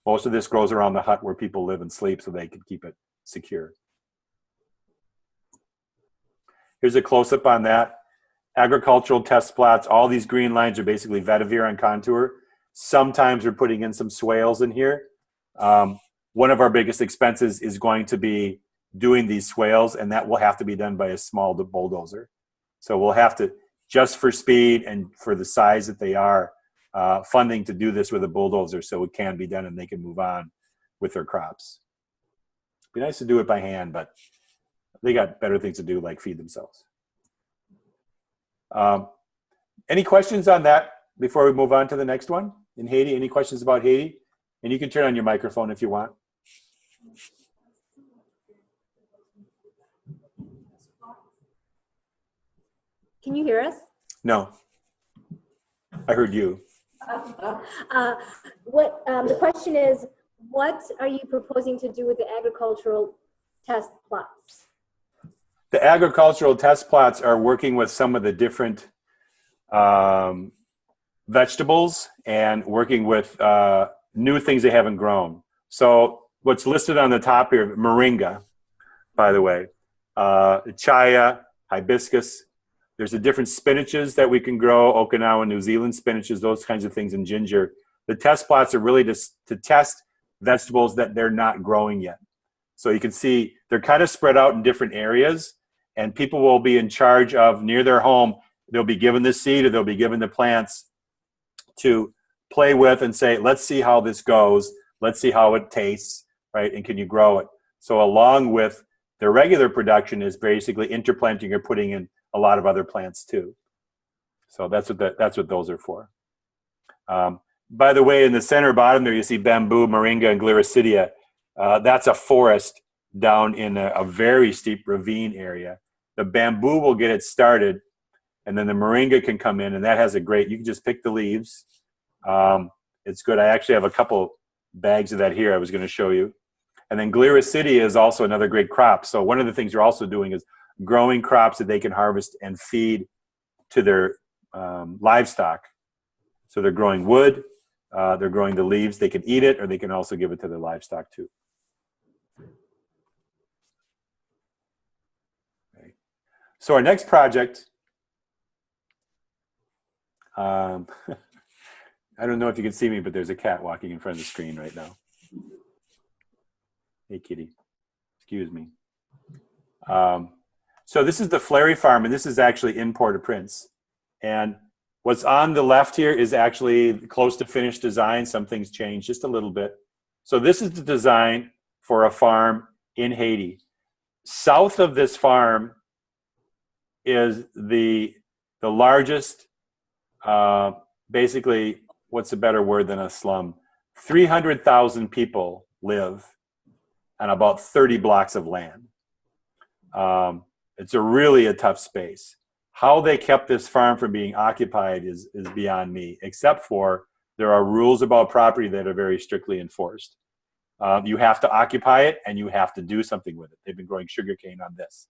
most of this grows around the hut where people live and sleep so they can keep it secure. Here's a close-up on that. Agricultural test plots. All these green lines are basically vetiver on contour. Sometimes we're putting in some swales in here. One of our biggest expenses is going to be doing these swales, and that will have to be done by a small bulldozer. So we'll have to, just for speed and for the size that they are, funding to do this with a bulldozer so it can be done and they can move on with their crops. It'd be nice to do it by hand, but they got better things to do, like feed themselves. Any questions on that before we move on to the next one? In Haiti, any questions about Haiti? And you can turn on your microphone if you want. Can you hear us? No. I heard you. The question is, what are you proposing to do with the agricultural test plots? The agricultural test plots are working with some of the different vegetables and working with new things they haven't grown. So what's listed on the top here, moringa, by the way, chaya, hibiscus. There's the different spinaches that we can grow, Okinawa, New Zealand spinaches, those kinds of things, and ginger. The test plots are really to test vegetables that they're not growing yet. So you can see they're kind of spread out in different areas, and people will be in charge of, near their home, they'll be given the seed or they'll be given the plants to play with and say, let's see how this goes. Let's see how it tastes, right? And can you grow it? So along with the regular production is basically interplanting or putting in a lot of other plants too. So that's what those are for. By the way, in the center bottom there, you see bamboo, moringa, and gliricidia. That's a forest down in a very steep ravine area. The bamboo will get it started, and then the moringa can come in, and that has a great, you can just pick the leaves. It's good. I actually have a couple bags of that here I was going to show you. And then gliricidia is also another great crop. So one of the things you're also doing is growing crops that they can harvest and feed to their livestock. So they're growing wood, they're growing the leaves, they can eat it, or they can also give it to their livestock too. Okay. So our next project, I don't know if you can see me, but there's a cat walking in front of the screen right now. Hey, kitty. Excuse me. So this is the Flurry Farm, and this is actually in Port-au-Prince. And what's on the left here is actually close to finished design. Some things changed just a little bit. So this is the design for a farm in Haiti. South of this farm is the largest, basically, what's a better word than a slum? 300,000 people live on about 30 blocks of land. It's really a tough space. How they kept this farm from being occupied is beyond me, except for there are rules about property that are very strictly enforced. You have to occupy it, and you have to do something with it. They've been growing sugarcane on this.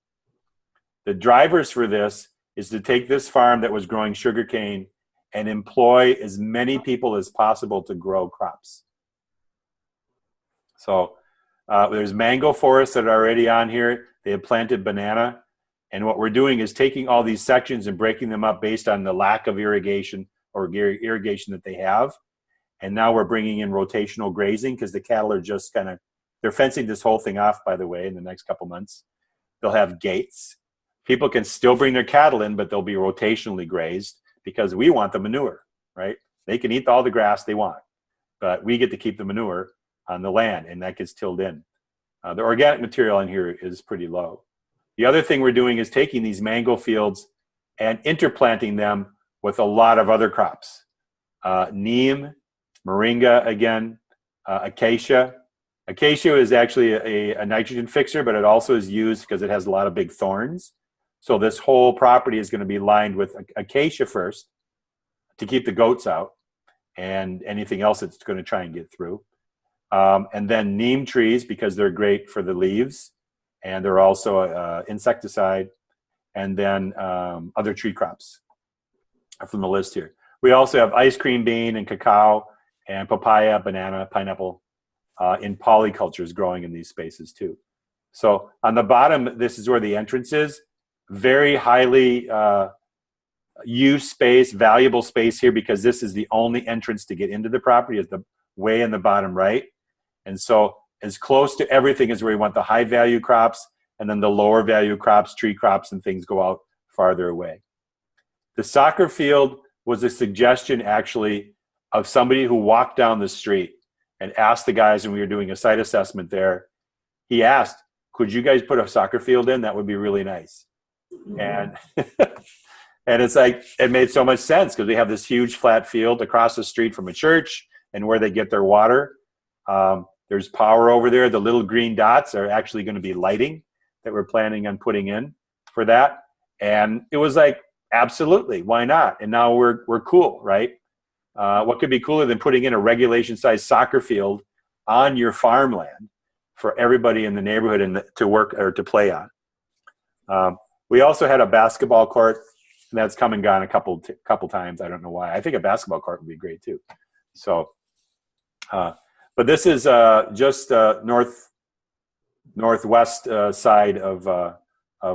The drivers for this is to take this farm that was growing sugarcane and employ as many people as possible to grow crops. So there's mango forests that are already on here. They have planted banana. And what we're doing is taking all these sections and breaking them up based on the lack of irrigation or irrigation that they have. And now we're bringing in rotational grazing because the cattle are just kind of, they're fencing this whole thing off, by the way, in the next couple months. They'll have gates. People can still bring their cattle in, but they'll be rotationally grazed because we want the manure, right? They can eat all the grass they want, but we get to keep the manure on the land, and that gets tilled in. The organic material in here is pretty low. The other thing we're doing is taking these mango fields and interplanting them with a lot of other crops. Neem, moringa again, acacia. Acacia is actually a nitrogen fixer, but it also is used because it has a lot of big thorns. So this whole property is going to be lined with acacia first to keep the goats out and anything else it's going to try and get through. And then neem trees because they're great for the leaves. And they're also an insecticide, and then other tree crops from the list here. We also have ice cream bean and cacao and papaya, banana, pineapple in polycultures growing in these spaces too. So on the bottom, this is where the entrance is. Very highly used space, valuable space here because this is the only entrance to get into the property is the way in the bottom right. And so as close to everything is where we want the high value crops, and then the lower value crops, tree crops, and things go out farther away. The soccer field was a suggestion actually of somebody who walked down the street and asked the guys when we were doing a site assessment there, he asked, could you guys put a soccer field in? That would be really nice. And and it's like, it made so much sense because we have this huge flat field across the street from a church and where they get their water. There's power over there. The little green dots are actually going to be lighting that we're planning on putting in for that. And it was like, absolutely, why not? And now we're cool, right? What could be cooler than putting in a regulation-sized soccer field on your farmland for everybody in the neighborhood and to work or to play on? We also had a basketball court, and that's come and gone a couple times. I don't know why. I think a basketball court would be great too. So, but this is just northwest side of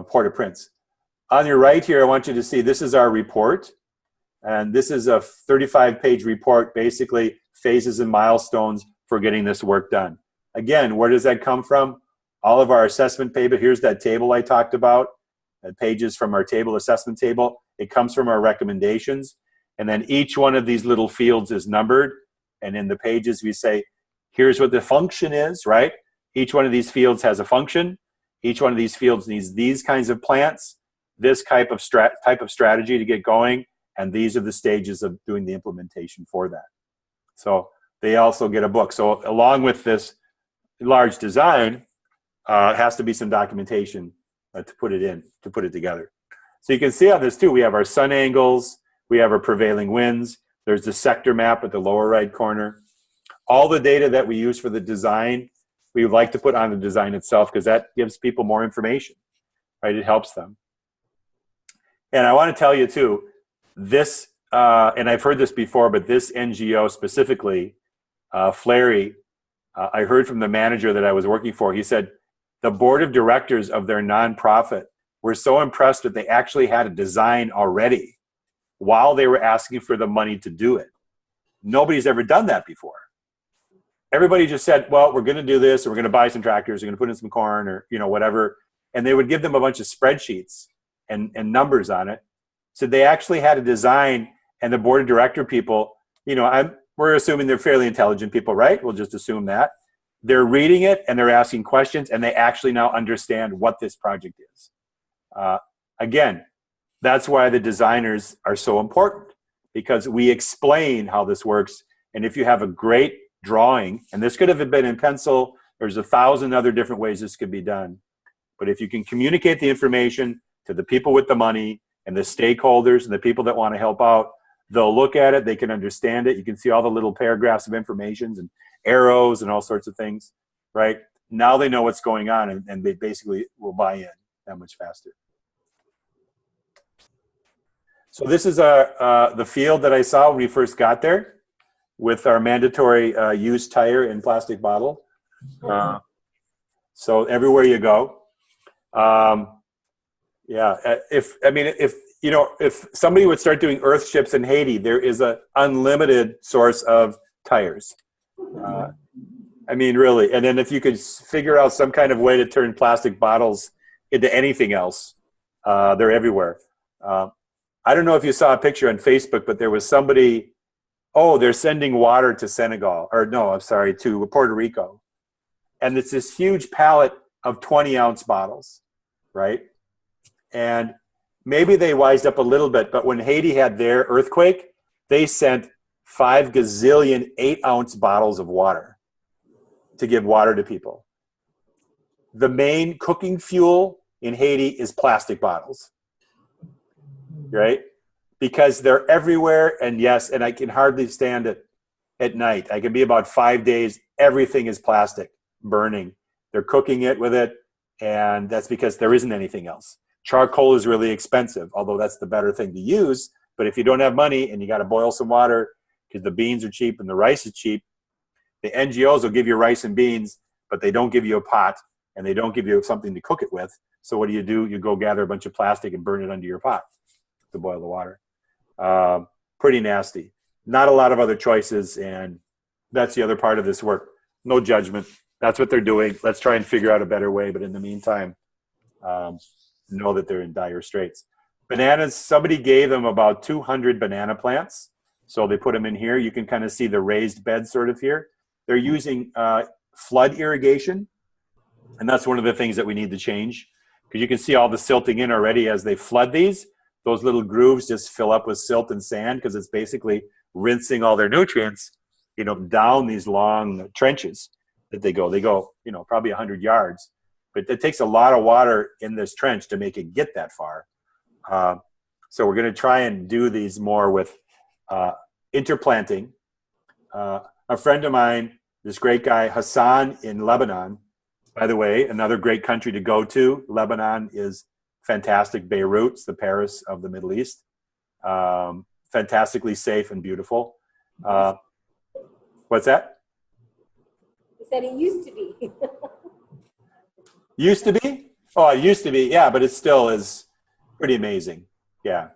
Port-au-Prince. On your right here, I want you to see this is our report. And this is a 35-page report, basically phases and milestones for getting this work done. Again, where does that come from? All of our assessment paper. Here's that table I talked about, pages from our table assessment table. It comes from our recommendations. And then each one of these little fields is numbered. And in the pages, we say, here's what the function is, right? Each one of these fields has a function. Each one of these fields needs these kinds of plants, this type of strategy to get going. And these are the stages of doing the implementation for that. So they also get a book. So along with this large design, has to be some documentation to put it together. So you can see on this too, we have our sun angles, we have our prevailing winds, there's the sector map at the lower right corner. All the data that we use for the design, we would like to put on the design itself because that gives people more information, right? It helps them. And I want to tell you too, this, and I've heard this before, but this NGO specifically, Flurry, I heard from the manager that I was working for, he said the board of directors of their nonprofit were so impressed that they actually had a design already while they were asking for the money to do it. Nobody's ever done that before. Everybody just said, well, we're going to do this, or we're going to buy some tractors, we're going to put in some corn, or whatever. And they would give them a bunch of spreadsheets and numbers on it. So they actually had a design, and the board of director people, we're assuming they're fairly intelligent people, right? We'll just assume that. They're reading it, and they're asking questions, and they actually now understand what this project is. Again, that's why the designers are so important, because we explain how this works. And if you have a great drawing, and this could have been in pencil, there's 1,000 other different ways this could be done. But if you can communicate the information to the people with the money and the stakeholders and the people that want to help out, they'll look at it, they can understand it. You can see all the little paragraphs of information and arrows and all sorts of things, right? Now they know what's going on, and they basically will buy in that much faster. So this is the field that I saw when we first got there with our mandatory used tire and plastic bottle. So everywhere you go. Yeah, if somebody would start doing earth ships in Haiti, there is an unlimited source of tires. Really. And then if you could figure out some kind of way to turn plastic bottles into anything else, they're everywhere. I don't know if you saw a picture on Facebook, but there was somebody, they're sending water to Senegal, to Puerto Rico. And it's this huge pallet of 20-ounce bottles, right? And maybe they wised up a little bit, but when Haiti had their earthquake, they sent 5 gazillion 8-ounce bottles of water to give water to people. The main cooking fuel in Haiti is plastic bottles, right? Because they're everywhere, and yes, and I can hardly stand it at night. I can be about 5 days, everything is plastic, burning. They're cooking it with it, and that's because there isn't anything else. Charcoal is really expensive, although that's the better thing to use. But if you don't have money and you got to boil some water because the beans are cheap and the rice is cheap, the NGOs will give you rice and beans, but they don't give you a pot and they don't give you something to cook it with. So what do? You go gather a bunch of plastic and burn it under your pot to boil the water. Pretty nasty. Not a lot of other choices, and that's the other part of this work. No judgment. That's what they're doing. Let's try and figure out a better way, but in the meantime, know that they're in dire straits. Bananas, somebody gave them about 200 banana plants, so they put them in here. You can kind of see the raised bed sort of here. They're using flood irrigation, and that's one of the things that we need to change, because you can see all the silting in already as they flood these. Those little grooves just fill up with silt and sand because it's basically rinsing all their nutrients. down these long trenches that they go. They go, probably 100 yards. But it takes a lot of water in this trench to make it get that far. So we're going to try and do these more with interplanting. A friend of mine, this great guy, Hassan in Lebanon, by the way, another great country to go to. Lebanon is fantastic. Beirut's the Paris of the Middle East. Fantastically safe and beautiful. What's that? He said it used to be. Used to be? Oh, it used to be. Yeah, but it still is pretty amazing. Yeah.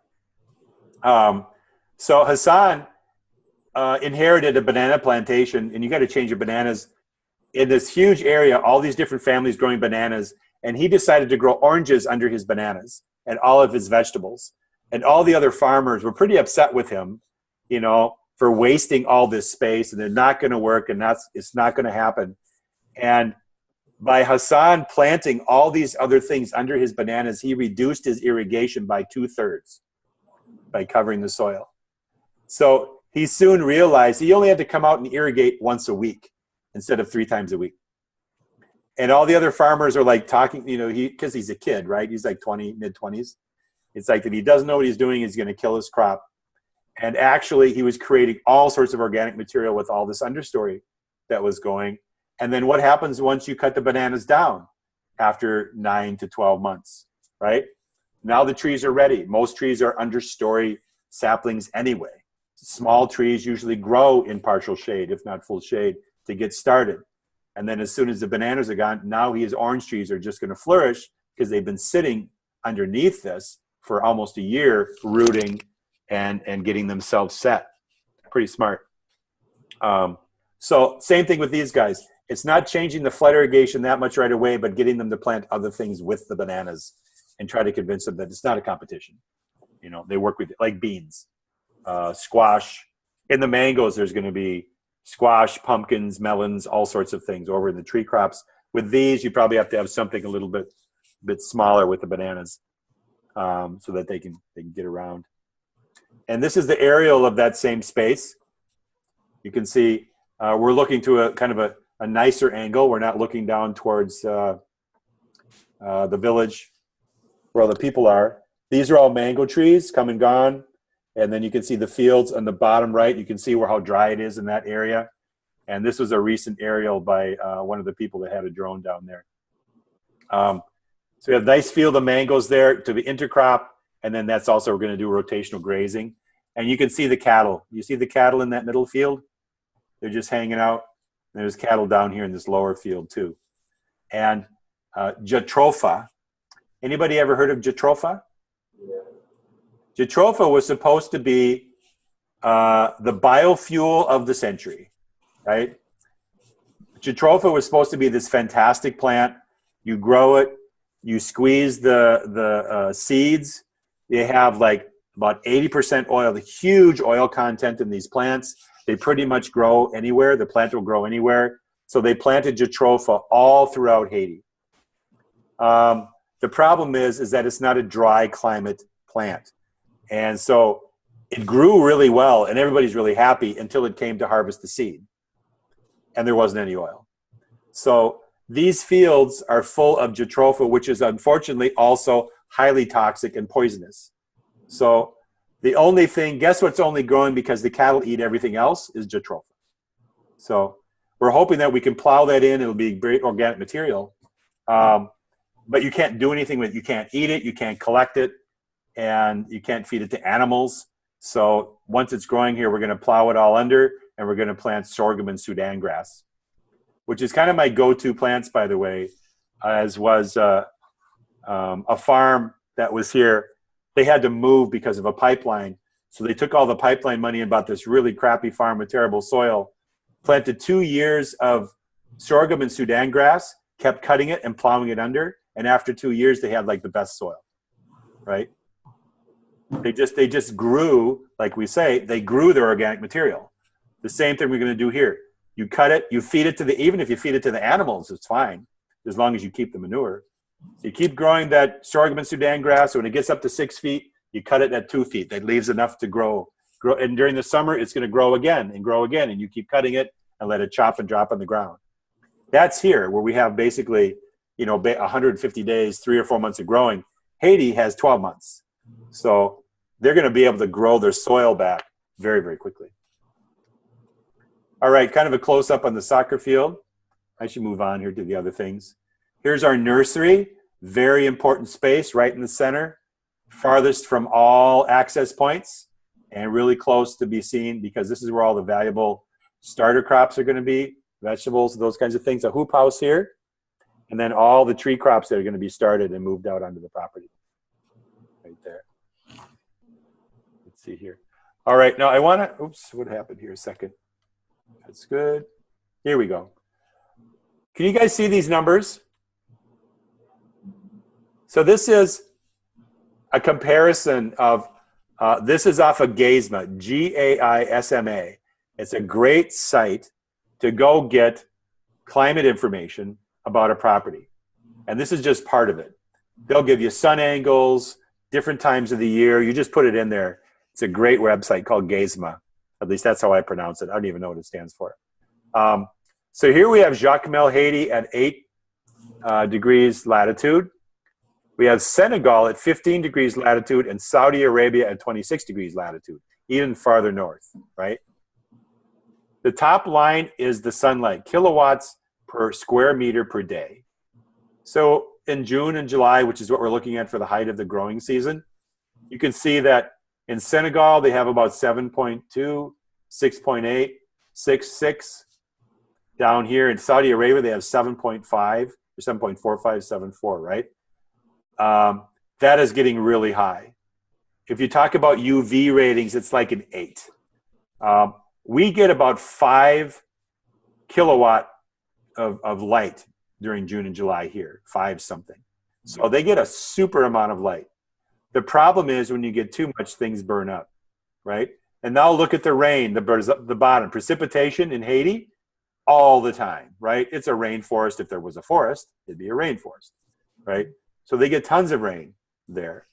So Hassan inherited a banana plantation, and you got to change your bananas in this huge area, all these different families growing bananas, and he decided to grow oranges under his bananas and all of his vegetables. And all the other farmers were pretty upset with him, for wasting all this space, and they're not going to work, and it's not going to happen. And by Hassan planting all these other things under his bananas, he reduced his irrigation by 2/3 by covering the soil. So he soon realized he only had to come out and irrigate once a week instead of 3 times a week. And all the other farmers are like talking, because he's a kid, right? He's like mid-20s. It's like if he doesn't know what he's doing, he's going to kill his crop. And actually, he was creating all sorts of organic material with all this understory that was going. And then what happens once you cut the bananas down after 9 to 12 months, right? Now the trees are ready. Most trees are understory saplings anyway. Small trees usually grow in partial shade, if not full shade, to get started. And then as soon as the bananas are gone, now his orange trees are just going to flourish because they've been sitting underneath this for almost a year, rooting and getting themselves set. Pretty smart. So same thing with these guys. It's not changing the flood irrigation that much right away, but getting them to plant other things with the bananas and try to convince them that it's not a competition. They work with like beans, squash. In the mangoes, there's going to be squash, pumpkins, melons, all sorts of things over in the tree crops. With these, you probably have to have something a little bit smaller with the bananas so that they can get around. And this is the aerial of that same space. You can see we're looking to a kind of a nicer angle. We're not looking down towards the village where all the people are. These are all mango trees, come and gone. And then you can see the fields on the bottom right. You can see how dry it is in that area. And this was a recent aerial by one of the people that had a drone down there. So we have a nice field of mangoes there to the intercrop. And then that's also, we're going to do rotational grazing. And you can see the cattle. You see the cattle in that middle field? They're just hanging out. And there's cattle down here in this lower field too. And jatropha. Anybody ever heard of jatropha? Yeah. Jatropha was supposed to be the biofuel of the century, right? Jatropha was supposed to be this fantastic plant. You grow it, you squeeze the seeds. They have like about 80% oil, the huge oil content in these plants. They pretty much grow anywhere. The plant will grow anywhere. So they planted jatropha all throughout Haiti. The problem is that it's not a dry climate plant. And so it grew really well and everybody's really happy until it came to harvest the seed. And there wasn't any oil. So these fields are full of jatropha, which is unfortunately also highly toxic and poisonous. So the only thing, guess what's only growing because the cattle eat everything else, is jatropha. So we're hoping that we can plow that in. It'll be great organic material. But you can't do anything with it. You can't eat it. You can't collect it. And you can't feed it to animals. So once it's growing here, we're going to plow it all under, and we're going to plant sorghum and Sudan grass, which is kind of my go-to plants, by the way, as was a farm that was here. They had to move because of a pipeline. So they took all the pipeline money and bought this really crappy farm with terrible soil, planted 2 years of sorghum and Sudan grass, kept cutting it and plowing it under. And after 2 years, they had like the best soil, right? They just grew, like we say, they grew their organic material. The same thing we're going to do here. You cut it, you feed it even if you feed it to the animals, it's fine, as long as you keep the manure. You keep growing that sorghum and Sudan grass. So when it gets up to 6 feet, you cut it at 2 feet. That leaves enough to grow grow, and during the summer, it's going to grow again, and you keep cutting it and let it chop and drop on the ground. That's here where we have basically, 150 days, 3 or 4 months of growing. Haiti has 12 months. So they're going to be able to grow their soil back very, very quickly. All right, kind of a close-up on the soccer field. I should move on here to the other things. Here's our nursery, very important space right in the center, farthest from all access points and really close to be seen because this is where all the valuable starter crops are going to be, vegetables, those kinds of things. A hoop house here, and then all the tree crops that are going to be started and moved out onto the property. Right there. Let's see here. All right, now I want to, oops, what happened here a second? That's good. Here we go. Can you guys see these numbers? So this is a comparison of, this is off of GAISMA, G-A-I-S-M-A. It's a great site to go get climate information about a property. And this is just part of it. They'll give you sun angles, different times of the year. You just put it in there. It's a great website called GAISMA. At least that's how I pronounce it. I don't even know what it stands for. So here we have Jacmel, Haiti at 8 degrees latitude. We have Senegal at 15 degrees latitude and Saudi Arabia at 26 degrees latitude, even farther north, right? The top line is the sunlight, kilowatts per square meter per day. So in June and July, which is what we're looking at for the height of the growing season, you can see that in Senegal, they have about 7.2, 6.8, 6.6. Down here in Saudi Arabia, they have 7.5 or 7.45, 7.4, right? That is getting really high. If you talk about UV ratings, it's like an 8. We get about 5 kilowatt of light during June and July here, 5 something. So they get a super amount of light. The problem is when you get too much, things burn up, right? And now look at the rain, the bottom. Precipitation in Haiti, all the time, right? It's a rainforest. If there was a forest, it'd be a rainforest, right? So they get tons of rain there.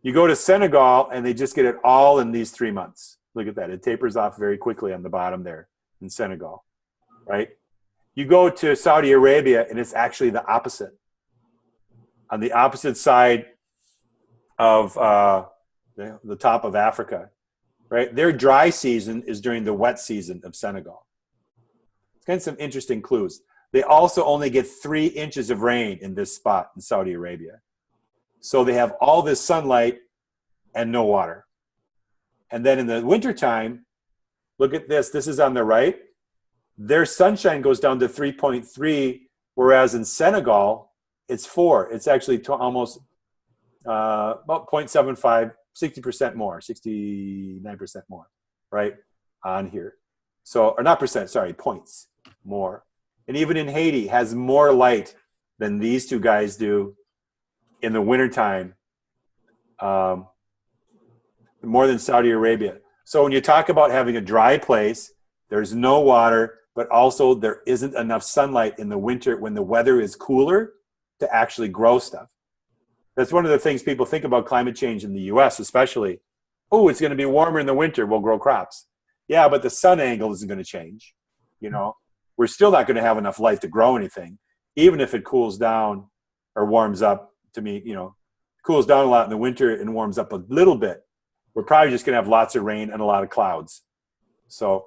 You go to Senegal, and they just get it all in these 3 months. Look at that. It tapers off very quickly on the bottom there in Senegal, right? You go to Saudi Arabia, and it's actually the opposite. On the opposite side of the top of Africa, right? Their dry season is during the wet season of Senegal. It's kind of some interesting clues. They also only get 3 inches of rain in this spot in Saudi Arabia. So they have all this sunlight and no water. And then in the wintertime, look at this. This is on the right. Their sunshine goes down to 3.3, whereas in Senegal, it's 4. It's actually almost about 0.75, 60% more, 69% more, right, on here. So, or not percent, sorry, points more. And even in Haiti, has more light than these two guys do in the wintertime, more than Saudi Arabia. So when you talk about having a dry place, there's no water, but also there isn't enough sunlight in the winter when the weather is cooler to actually grow stuff. That's one of the things people think about climate change in the US especially. Oh, it's going to be warmer in the winter, we'll grow crops. Yeah, but the sun angle isn't going to change. You know, we're still not going to have enough light to grow anything, even if it cools down or warms up. To me, you know, cools down a lot in the winter and warms up a little bit. We're probably just going to have lots of rain and a lot of clouds. So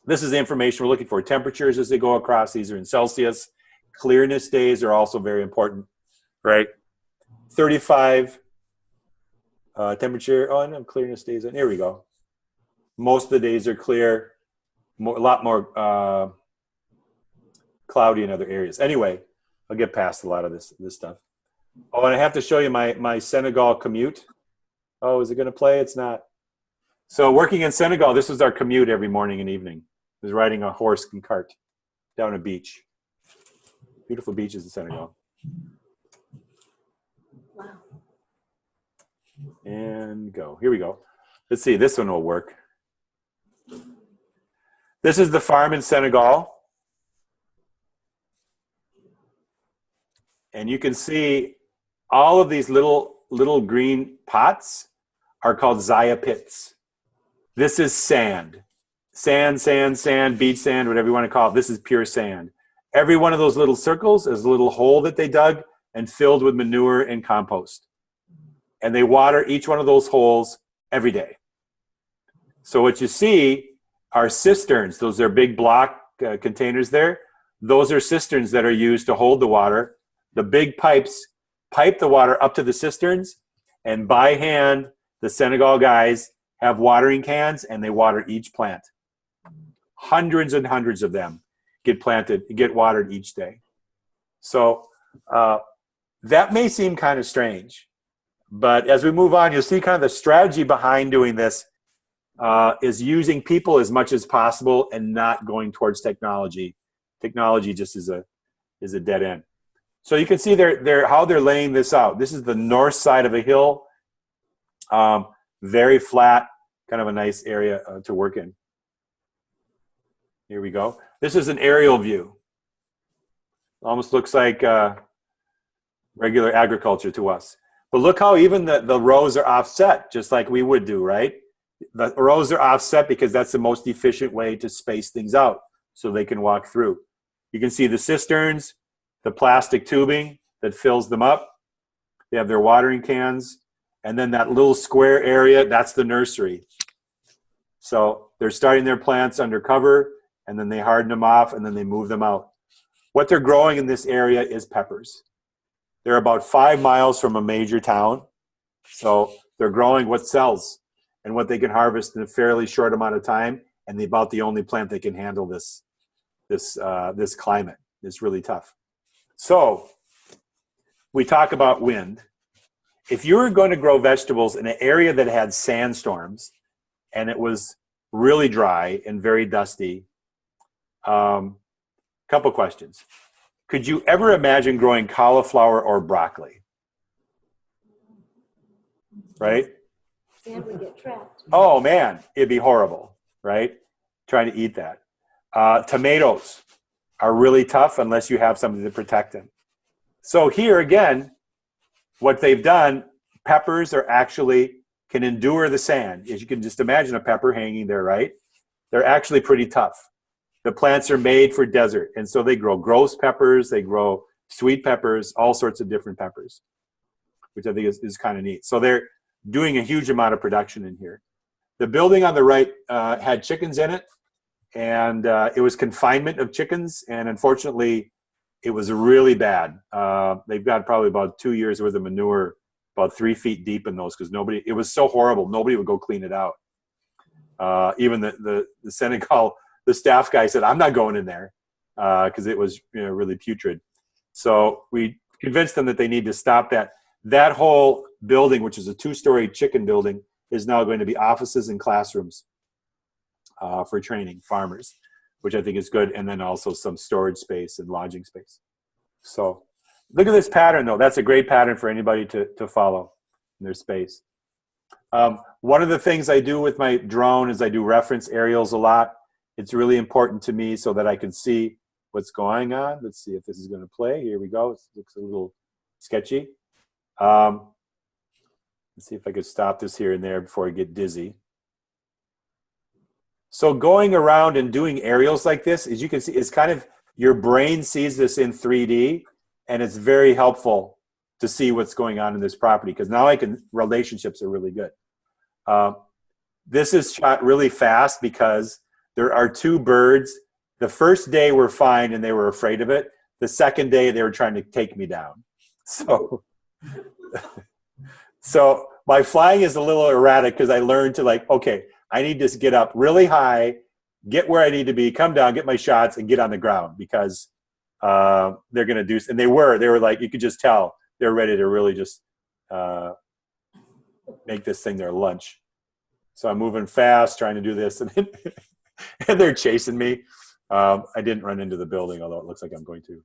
this is the information we're looking for. Temperatures as they go across, these are in Celsius. Clearness days are also very important, right? 35 temperature. Oh, no, clearness days. Here we go. Most of the days are clear. A lot more cloudy in other areas. Anyway, I'll get past a lot of this stuff. Oh, and I have to show you my Senegal commute. Oh, is it going to play? It's not. So working in Senegal, this was our commute every morning and evening. I was riding a horse and cart down a beach. Beautiful beaches in Senegal. Wow. And go. Here we go. Let's see. This one will work. This is the farm in Senegal. And you can see all of these little green pots are called Zaya pits. This is sand. Sand, sand, sand, beach sand, whatever you want to call it. This is pure sand. Every one of those little circles is a little hole that they dug and filled with manure and compost. And they water each one of those holes every day. So what you see are cisterns. Those are big block containers there. Those are cisterns that are used to hold the water. The big pipes pipe the water up to the cisterns, and by hand, the Senegal guys have watering cans, and they water each plant. Hundreds and hundreds of them get watered each day. So that may seem kind of strange, but as we move on, you'll see kind of the strategy behind doing this is using people as much as possible and not going towards technology. Technology just is a dead end. So you can see how they're laying this out. This is the north side of a hill, very flat, kind of a nice area to work in. Here we go. This is an aerial view. Almost looks like regular agriculture to us. But look how even the rows are offset, just like we would do, right? The rows are offset because that's the most efficient way to space things out so they can walk through. You can see the cisterns, the plastic tubing that fills them up. They have their watering cans. And then that little square area, that's the nursery. So they're starting their plants under cover, and then they harden them off, and then they move them out. What they're growing in this area is peppers. They're about 5 miles from a major town. So they're growing what sells and what they can harvest in a fairly short amount of time, and they're about the only plant that can handle this climate. It's really tough. So we talk about wind. If you were going to grow vegetables in an area that had sandstorms and it was really dry and very dusty, couple questions. Could you ever imagine growing cauliflower or broccoli? Right? Sand would get trapped. Oh man, it'd be horrible, right? Trying to eat that. Tomatoes are really tough unless you have something to protect them. So here again, what they've done, peppers are actually can endure the sand. As you can just imagine a pepper hanging there, right? They're actually pretty tough. The plants are made for desert, and so they grow gross peppers, they grow sweet peppers, all sorts of different peppers, which I think is kind of neat. So they're doing a huge amount of production in here. The building on the right had chickens in it, and it was confinement of chickens, and unfortunately, it was really bad. They've got probably about 2 years worth of manure, about 3 feet deep in those, because it was so horrible, nobody would go clean it out. Even the Senegal, the staff guy said, I'm not going in there, because it was really putrid. So we convinced them that they need to stop that. That whole building, which is a 2-story chicken building, is now going to be offices and classrooms for training farmers, which I think is good, and then also some storage space and lodging space. So look at this pattern, though. That's a great pattern for anybody to follow in their space. One of the things I do with my drone is I do reference aerials a lot. It's really important to me so that I can see what's going on. Let's see if this is going to play. Here we go. It looks a little sketchy. Let's see if I could stop this here and there before I get dizzy. So going around and doing aerials like this, as you can see, it's kind of, your brain sees this in 3D, and it's very helpful to see what's going on in this property, because now relationships are really good. This is shot really fast because there are 2 birds. The first day were fine and they were afraid of it. The second day they were trying to take me down. So, so my flying is a little erratic because I learned to okay, I need to get up really high, get where I need to be, come down, get my shots, and get on the ground, because they're going to do, and they were like, you could just tell they're ready to really just make this thing their lunch. So I'm moving fast, trying to do this, and they're chasing me. I didn't run into the building, although it looks like I'm going to.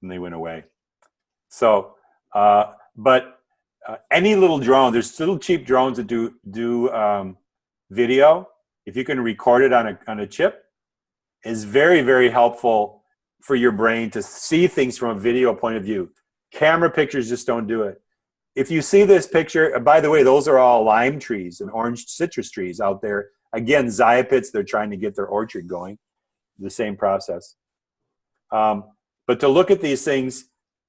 And they went away. So, but any little drone, there's little cheap drones that do video. If you can record it on a chip, is very, very helpful for your brain to see things from a video point of view. Camera pictures just don't do it. if you see this picture, by the way, those are all lime trees and orange citrus trees out there. Again, Ziopits, they're trying to get their orchard going. The same process. But to look at these things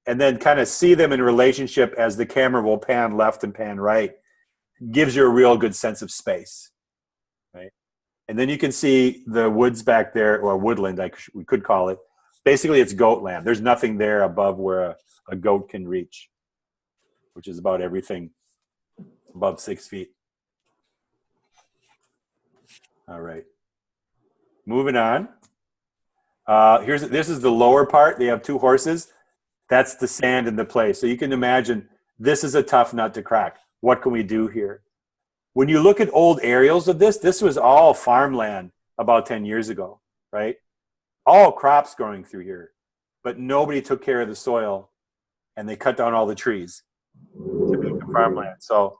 and then kind of see them in relationship as the camera will pan left and pan right gives you a real good sense of space, right? And then you can see the woods back there, or woodland, we could call it. Basically, it's goat land. There's nothing there above where a goat can reach, which is about everything above 6 feet. All right. Moving on. This is the lower part. They have 2 horses. That's the sand in the place. So you can imagine this is a tough nut to crack. What can we do here? When you look at old aerials of this was all farmland about 10 years ago, right? All crops growing through here, but nobody took care of the soil, and they cut down all the trees to make the farmland. So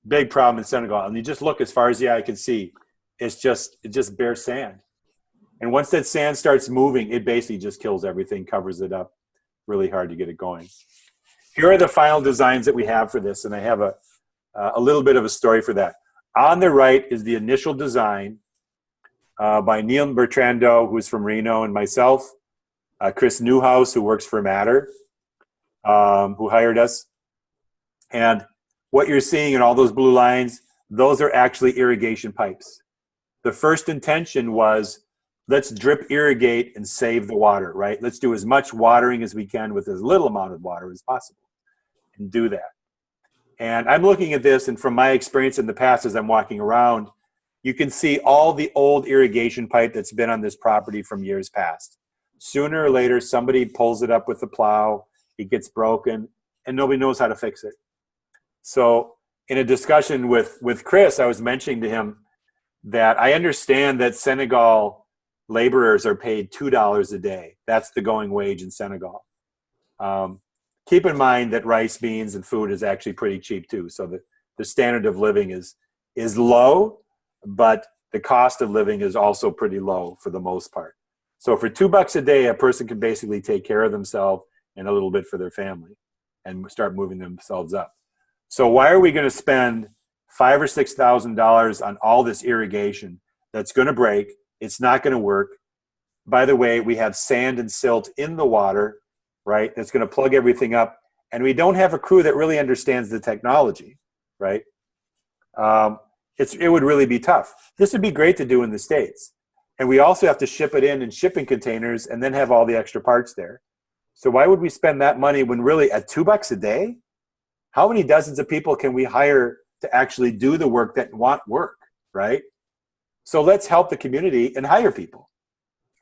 big problem in Senegal. And you just look as far as the eye can see, it just bare sand. And once that sand starts moving, it basically just kills everything, covers it up. Really hard to get it going. Here are the final designs that we have for this, and I have a little bit of a story for that. On the right is the initial design by Neil Bertrando, who's from Reno, and myself, Chris Newhouse, who works for Matter, who hired us. And what you're seeing in all those blue lines, those are actually irrigation pipes. The first intention was, let's drip irrigate and save the water, right? Let's do as much watering as we can with as little amount of water as possible and do that. And I'm looking at this, and from my experience in the past as I'm walking around, you can see all the old irrigation pipe that's been on this property from years past. Sooner or later, somebody pulls it up with a plow, it gets broken, and nobody knows how to fix it. So in a discussion with Chris, I was mentioning to him that I understand that Senegal laborers are paid $2 a day. That's the going wage in Senegal. Keep in mind that rice, beans, and food is actually pretty cheap too. So the standard of living is low, but the cost of living is also pretty low for the most part. So for $2 a day, a person can basically take care of themselves and a little bit for their family and start moving themselves up. So why are we going to spend $5,000 or $6,000 on all this irrigation that's going to break? It's not going to work. By the way, we have sand and silt in the water, right? That's going to plug everything up. And we don't have a crew that really understands the technology, right? It would really be tough. This would be great to do in the States. And we also have to ship it in shipping containers and then have all the extra parts there. So why would we spend that money when really at $2 a day? How many dozens of people can we hire to actually do the work that want work, right? So let's help the community and hire people,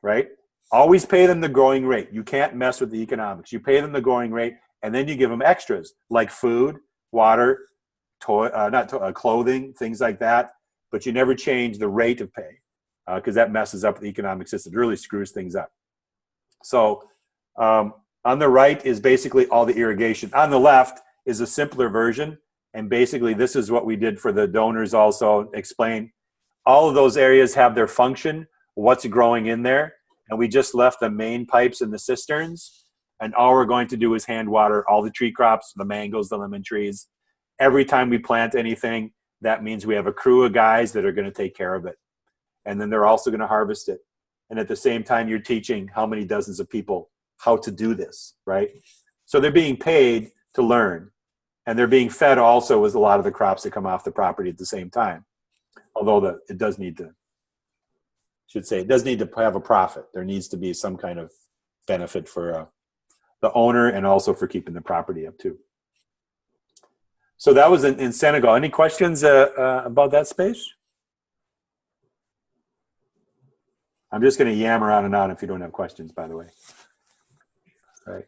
right? Always pay them the going rate. You can't mess with the economics. You pay them the going rate, and then you give them extras like food, water, clothing, things like that. But you never change the rate of pay because that messes up the economic system. It really screws things up. So on the right is basically all the irrigation. On the left is a simpler version. And basically, this is what we did for the donors also, explain. All of those areas have their function, what's growing in there. And we just left the main pipes in the cisterns. And all we're going to do is hand water all the tree crops, the mangoes, the lemon trees. Every time we plant anything, that means we have a crew of guys that are going to take care of it. And then they're also going to harvest it. And at the same time, you're teaching how many dozens of people how to do this, right? So they're being paid to learn. And they're being fed also with a lot of the crops that come off the property at the same time. Although it does need to have a profit. There needs to be some kind of benefit for the owner and also for keeping the property up too. So that was in Senegal. Any questions about that space? I'm just going to yammer on and on if you don't have questions, by the way. All right.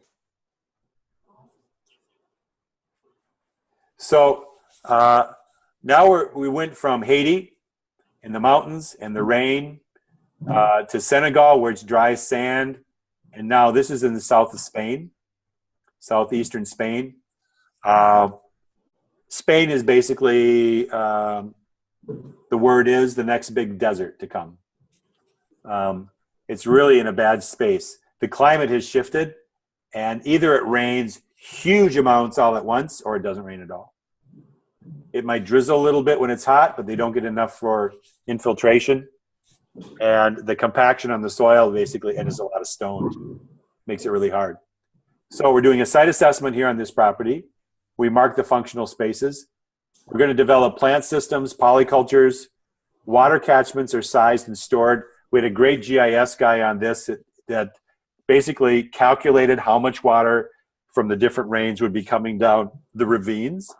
So now we went from Haiti in the mountains and the rain to Senegal where it's dry sand. And now this is in the south of Spain, southeastern Spain. Spain is basically, the word is the next big desert to come. It's really in a bad space. The climate has shifted and either it rains huge amounts all at once, or it doesn't rain at all. It might drizzle a little bit when it's hot, but they don't get enough for infiltration. And the compaction on the soil basically, and there's a lot of stones, makes it really hard. So we're doing a site assessment here on this property. We mark the functional spaces. We're going to develop plant systems, polycultures. Water catchments are sized and stored. We had a great GIS guy on this that basically calculated how much water from the different rains would be coming down the ravines,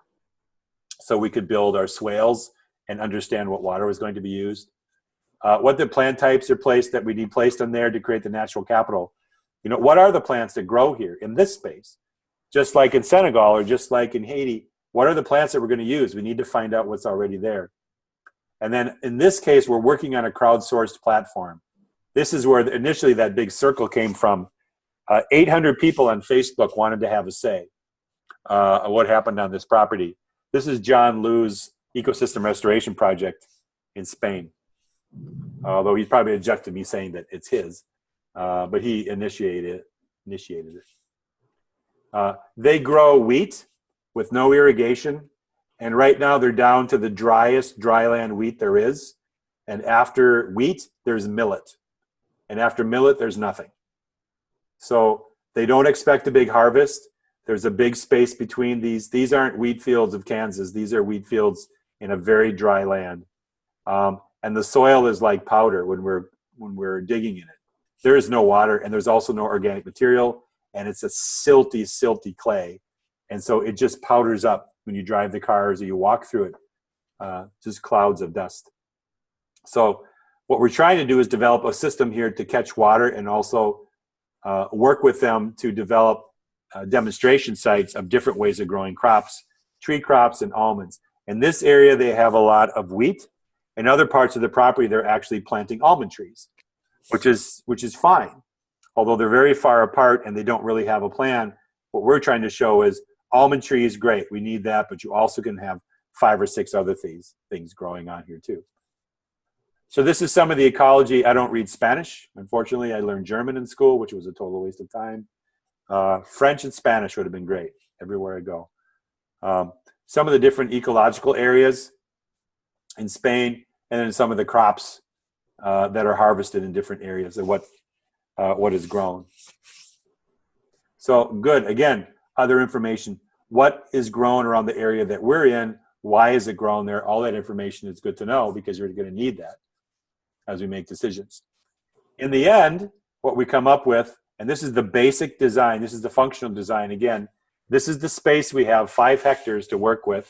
so we could build our swales and understand what water was going to be used. What the plant types are placed that we need placed on there to create the natural capital. You know, what are the plants that grow here in this space? Just like in Senegal or just like in Haiti, what are the plants that we're going to use? We need to find out what's already there. And then in this case, we're working on a crowdsourced platform. This is where initially that big circle came from. 800 people on Facebook wanted to have a say what happened on this property. This is John Liu's ecosystem restoration project in Spain. Although he'd probably object to me saying that it's his, but he initiated it. They grow wheat with no irrigation, and right now they're down to the driest dryland wheat there is. And after wheat, there's millet. And after millet, there's nothing. So they don't expect a big harvest. There's a big space between these. These aren't wheat fields of Kansas. These are wheat fields in a very dry land. And the soil is like powder when we're digging in it. There is no water, and there's also no organic material, and it's a silty clay. And so it just powders up when you drive the cars or you walk through it, just clouds of dust. So what we're trying to do is develop a system here to catch water and also work with them to develop demonstration sites of different ways of growing crops, tree crops and almonds. In this area, they have a lot of wheat. In other parts of the property, they're actually planting almond trees, which is fine. Although they're very far apart and they don't really have a plan, what we're trying to show is almond trees, great, we need that, but you also can have 5 or 6 other things growing on here too. So this is some of the ecology. I don't read Spanish. Unfortunately, I learned German in school, which was a total waste of time. French and Spanish would have been great everywhere I go. Some of the different ecological areas in Spain, and then some of the crops that are harvested in different areas and what is grown. So good. Again, other information. What is grown around the area that we're in? Why is it grown there? All that information is good to know because you're going to need that as we make decisions. In the end, what we come up with, and this is the basic design, this is the functional design again, this is the space we have, 5 hectares to work with.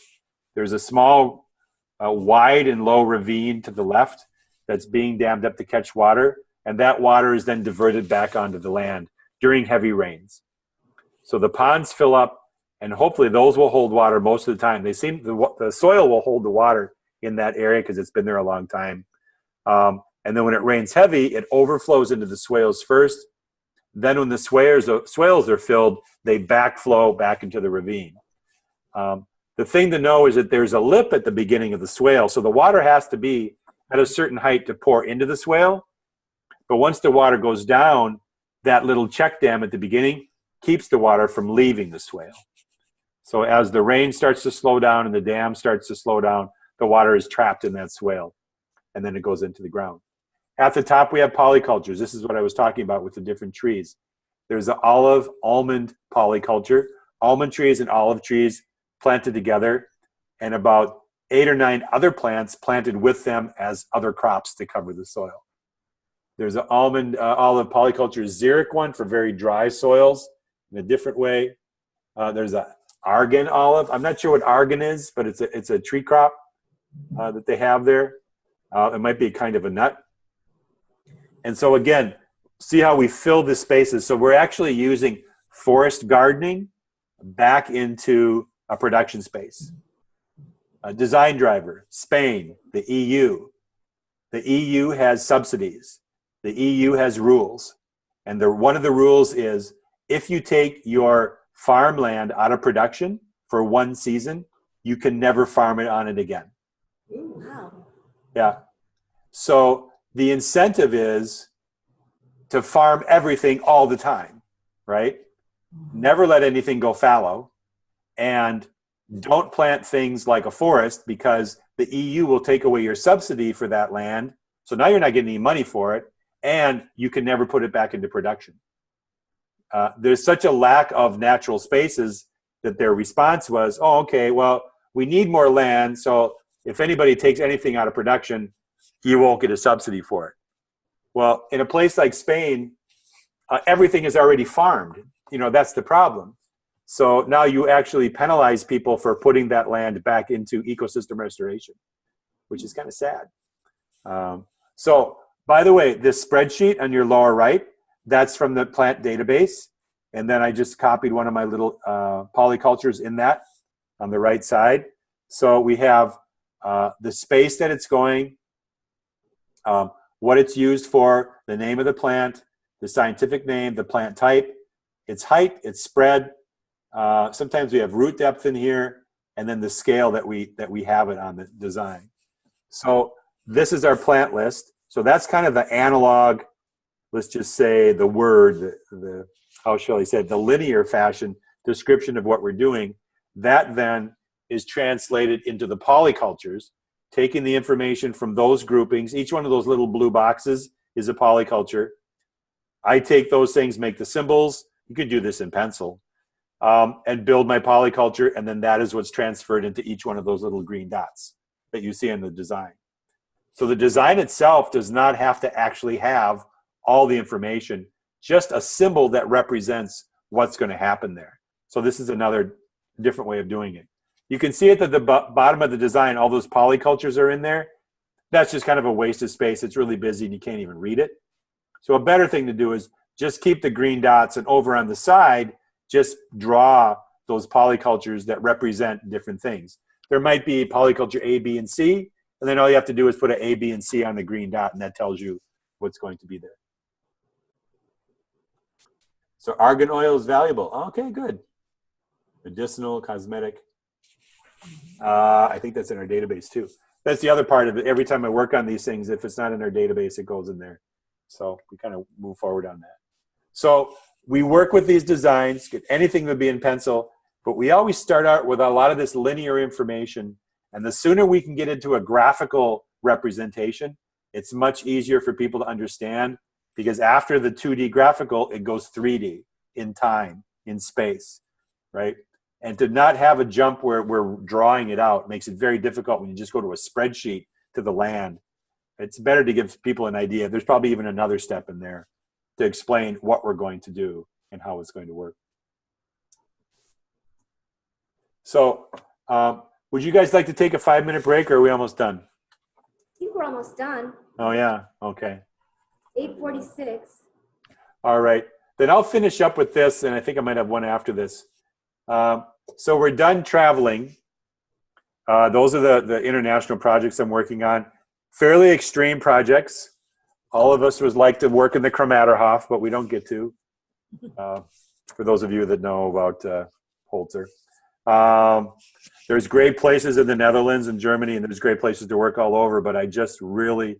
There's a small, wide and low ravine to the left that's being dammed up to catch water, and that water is then diverted back onto the land during heavy rains. So the ponds fill up, and hopefully those will hold water most of the time. They seem the soil will hold the water in that area because it's been there a long time. And then when it rains heavy, it overflows into the swales first. Then when the swales are filled, they backflow back into the ravine. The thing to know is that there's a lip at the beginning of the swale, so the water has to be at a certain height to pour into the swale. But once the water goes down, that little check dam at the beginning keeps the water from leaving the swale. So as the rain starts to slow down and the dam starts to slow down, the water is trapped in that swale, and then it goes into the ground. At the top, we have polycultures. This is what I was talking about with the different trees. There's the almond polyculture, almond trees and olive trees planted together, and about 8 or 9 other plants planted with them as other crops to cover the soil. There's an olive polyculture xeric one for very dry soils in a different way. There's a argan olive. I'm not sure what argan is, but it's a tree crop that they have there. It might be kind of a nut. And so again, see how we fill the spaces. So we're actually using forest gardening back into a production space. A design driver, Spain, the EU. The EU has subsidies. The EU has rules. And one of the rules is if you take your farmland out of production for 1 season, you can never farm it on it again. Wow. Yeah. So the incentive is to farm everything all the time, right? never let anything go fallow, and don't plant things like a forest because the EU will take away your subsidy for that land. So now you're not getting any money for it, and you can never put it back into production. There's such a lack of natural spaces that their response was, oh, okay, well, we need more land, so if anybody takes anything out of production, you won't get a subsidy for it. Well, in a place like Spain, everything is already farmed. You know, that's the problem. So now you actually penalize people for putting that land back into ecosystem restoration, which is kind of sad. So, by the way, this spreadsheet on your lower right, that's from the plant database. And then I just copied one of my little polycultures in that on the right side. So we have the space that it's going, what it's used for, the name of the plant, the scientific name, the plant type, its height, its spread. Sometimes we have root depth in here, and then the scale that we have it on the design. So this is our plant list. So that's kind of the analog, let's just say the word, the how shall I say it, the linear fashion description of what we're doing. That then is translated into the polycultures, taking the information from those groupings. Each one of those little blue boxes is a polyculture. I take those things, make the symbols. You could do this in pencil. And build my polyculture, and then that is what's transferred into each one of those little green dots that you see in the design. So the design itself does not have to actually have all the information, just a symbol that represents what's going to happen there. So this is another different way of doing it. You can see at the bottom of the design, all those polycultures are in there. That's just kind of a waste of space. It's really busy and you can't even read it. So a better thing to do is just keep the green dots, and over on the side, just draw those polycultures that represent different things. There might be polyculture A, B, and C, and then all you have to do is put an A, B, and C on the green dot, and that tells you what's going to be there. So argan oil is valuable. Okay, good. Medicinal, cosmetic. I think that's in our database too. That's the other part of it. Every time I work on these things, if it's not in our database, it goes in there. So we kind of move forward on that. So we work with these designs, get anything to be in pencil, but we always start out with a lot of this linear information. And the sooner we can get into a graphical representation, it's much easier for people to understand, because after the 2D graphical, it goes 3D in time, in space, right? And to not have a jump where we're drawing it out makes it very difficult when you just go to a spreadsheet to the land. It's better to give people an idea. There's probably even another step in there to explain what we're going to do and how it's going to work. So would you guys like to take a 5-minute break, or are we almost done? I think we're almost done. Oh, yeah. Okay. 8:46. All right. Then I'll finish up with this, and I think I might have one after this. So we're done traveling. Those are the international projects I'm working on. Fairly extreme projects. All of us would like to work in the Chromatterhof, but we don't get to. For those of you that know about Holzer. There's great places in the Netherlands and Germany, and there's great places to work all over, but I just really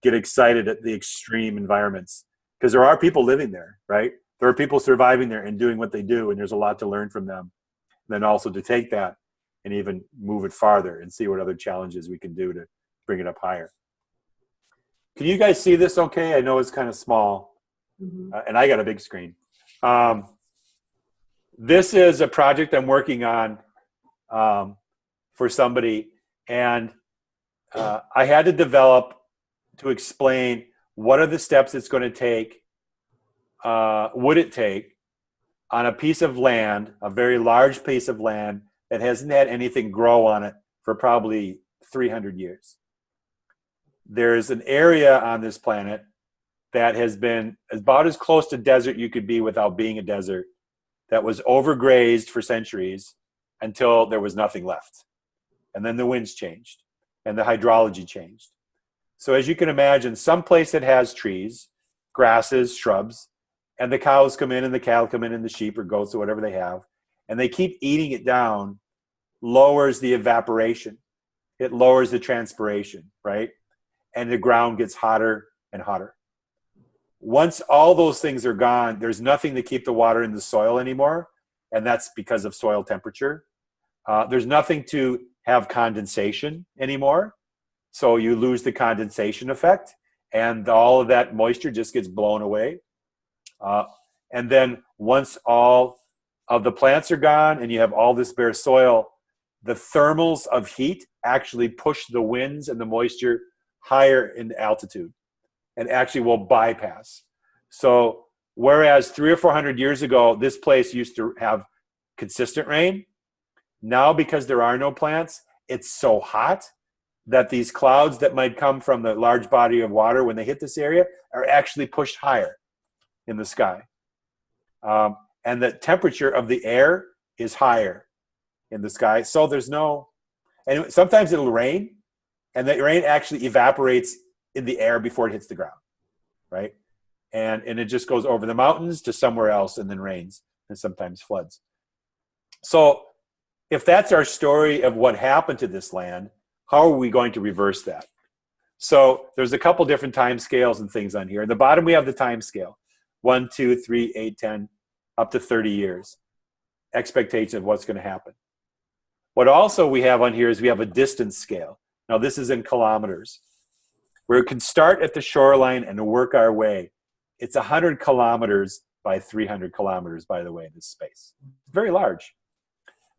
get excited at the extreme environments, because there are people living there, right? There are people surviving there and doing what they do, and there's a lot to learn from them. And then also to take that and even move it farther and see what other challenges we can do to bring it up higher. Can you guys see this okay? I know it's kind of small, and I got a big screen. This is a project I'm working on for somebody, and I had to develop to explain what are the steps it's going to take, would it take, on a piece of land, a very large piece of land that hasn't had anything grow on it for probably 300 years. There's an area on this planet that has been about as close to desert you could be without being a desert, that was overgrazed for centuries until there was nothing left. And then the winds changed and the hydrology changed. So as you can imagine, some place that has trees, grasses, shrubs, and the cows come in and the cattle come in and the sheep or goats or whatever they have, and they keep eating it down, lowers the evaporation. It lowers the transpiration, right? And the ground gets hotter and hotter. Once all those things are gone, there's nothing to keep the water in the soil anymore, and that's because of soil temperature. There's nothing to have condensation anymore, so you lose the condensation effect, and all of that moisture just gets blown away. And then once all of the plants are gone and you have all this bare soil, the thermals of heat actually push the winds and the moisture higher in altitude and actually will bypass. So whereas 300 or 400 years ago, this place used to have consistent rain, now because there are no plants, it's so hot that these clouds that might come from the large body of water when they hit this area are actually pushed higher in the sky. And the temperature of the air is higher in the sky. So there's no, and sometimes it'll rain, and the rain actually evaporates in the air before it hits the ground, right? And it just goes over the mountains to somewhere else and then rains and sometimes floods. So if that's our story of what happened to this land, how are we going to reverse that? So there's a couple different time scales and things on here. At the bottom, we have the time scale, 1, 2, 3, 8, 10, up to 30 years, expectation of what's going to happen. What also we have on here is we have a distance scale. Now this is in kilometers. We can start at the shoreline and work our way. It's 100 kilometers by 300 kilometers, by the way, this space. It's very large.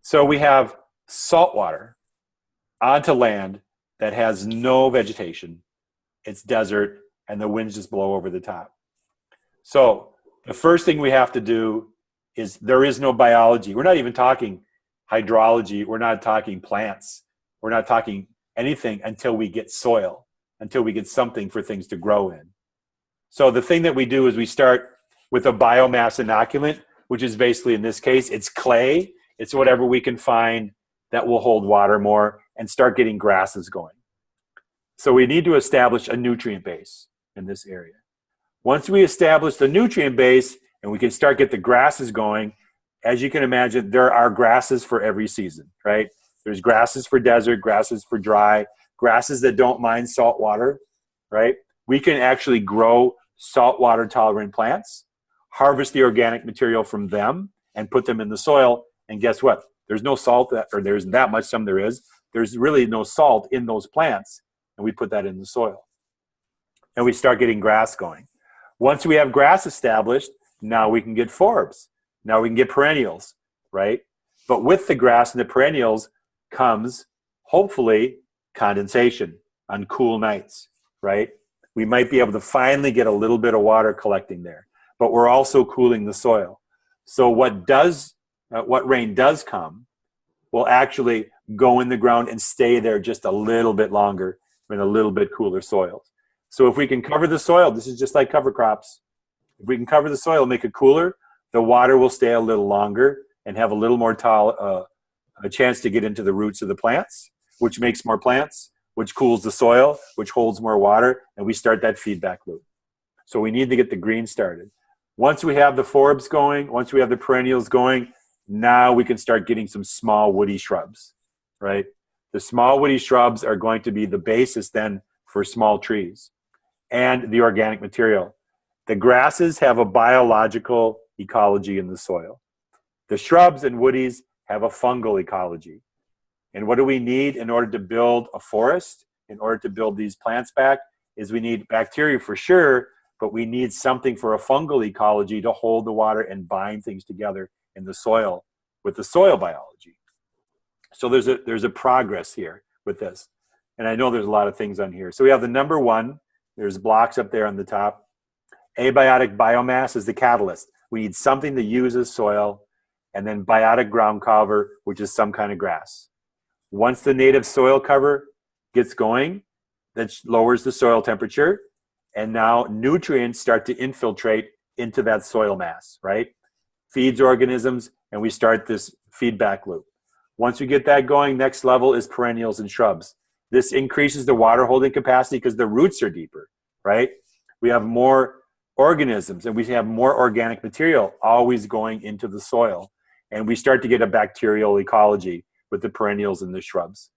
So we have salt water onto land that has no vegetation. It's desert, and the winds just blow over the top. So the first thing we have to do is there is no biology. We're not even talking hydrology. We're not talking plants. We're not talking anything until we get soil, until we get something for things to grow in. So the thing that we do is we start with a biomass inoculant, which is basically, in this case, it's clay. It's whatever we can find that will hold water more, and start getting grasses going. So we need to establish a nutrient base in this area. Once we establish the nutrient base and we can start get the grasses going, as you can imagine, there are grasses for every season, right? There's grasses for desert, grasses for dry, grasses that don't mind salt water, right? We can actually grow saltwater tolerant plants, harvest the organic material from them, and put them in the soil. And guess what? There's no salt, or there isn't that much, some there is. There's really no salt in those plants, and we put that in the soil. And we start getting grass going. Once we have grass established, now we can get forbs. Now we can get perennials, right? But with the grass and the perennials comes, hopefully, condensation on cool nights, right? We might be able to finally get a little bit of water collecting there, but we're also cooling the soil. So what rain does come will actually go in the ground and stay there just a little bit longer in a little bit cooler soils. So if we can cover the soil, this is just like cover crops. If we can cover the soil, make it cooler, the water will stay a little longer and have a little more a chance to get into the roots of the plants, which makes more plants, which cools the soil, which holds more water, and we start that feedback loop. So we need to get the green started. Once we have the forbs going, once we have the perennials going, now we can start getting some small woody shrubs, right? The small woody shrubs are going to be the basis then for small trees and the organic material. The grasses have a biological ecology in the soil. The shrubs and woodies have a fungal ecology. And what do we need in order to build a forest, in order to build these plants back, is we need bacteria for sure, but we need something for a fungal ecology to hold the water and bind things together in the soil with the soil biology. So there's a progress here with this. And I know there's a lot of things on here. So we have the number one, there's blocks up there on the top. Abiotic biomass is the catalyst. We need something to use as soil, and then biotic ground cover, which is some kind of grass. Once the native soil cover gets going, that lowers the soil temperature, and now nutrients start to infiltrate into that soil mass, right? Feeds organisms, and we start this feedback loop. Once we get that going, next level is perennials and shrubs. This increases the water holding capacity because the roots are deeper, right? We have more organisms and we have more organic material always going into the soil. And we start to get a bacterial ecology with the perennials and the shrubs.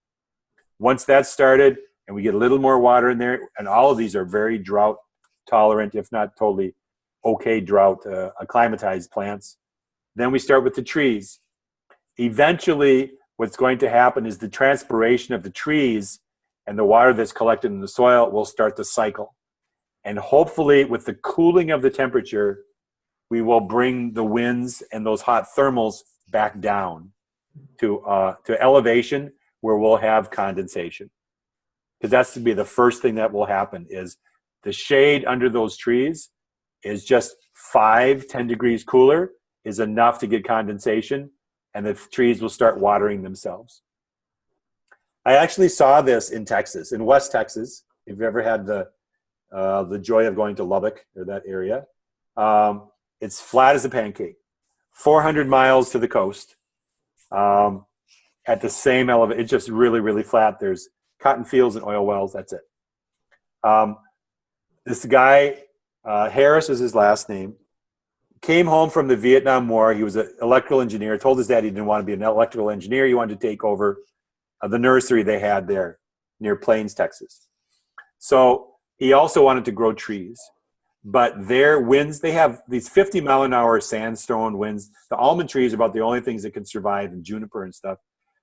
Once that's started and we get a little more water in there, and all of these are very drought tolerant, if not totally okay drought acclimatized plants. Then we start with the trees. Eventually, what's going to happen is the transpiration of the trees and the water that's collected in the soil will start the cycle. And hopefully, with the cooling of the temperature, we will bring the winds and those hot thermals back down to elevation where we'll have condensation. Because that's to be the first thing that will happen is the shade under those trees is just 5-10 degrees cooler is enough to get condensation, and the trees will start watering themselves. I actually saw this in Texas, in West Texas. If you've ever had the joy of going to Lubbock or that area, it's flat as a pancake, 400 miles to the coast, at the same elevation. It's just really, really flat. There's cotton fields and oil wells. That's it. This guy, Harris is his last name, came home from the Vietnam War. He was an electrical engineer, told his dad he didn't want to be an electrical engineer. He wanted to take over the nursery they had there near Plains, Texas. So he also wanted to grow trees. But their winds, they have these 50-mile-an-hour sandstone winds. The almond trees are about the only things that can survive, and juniper and stuff.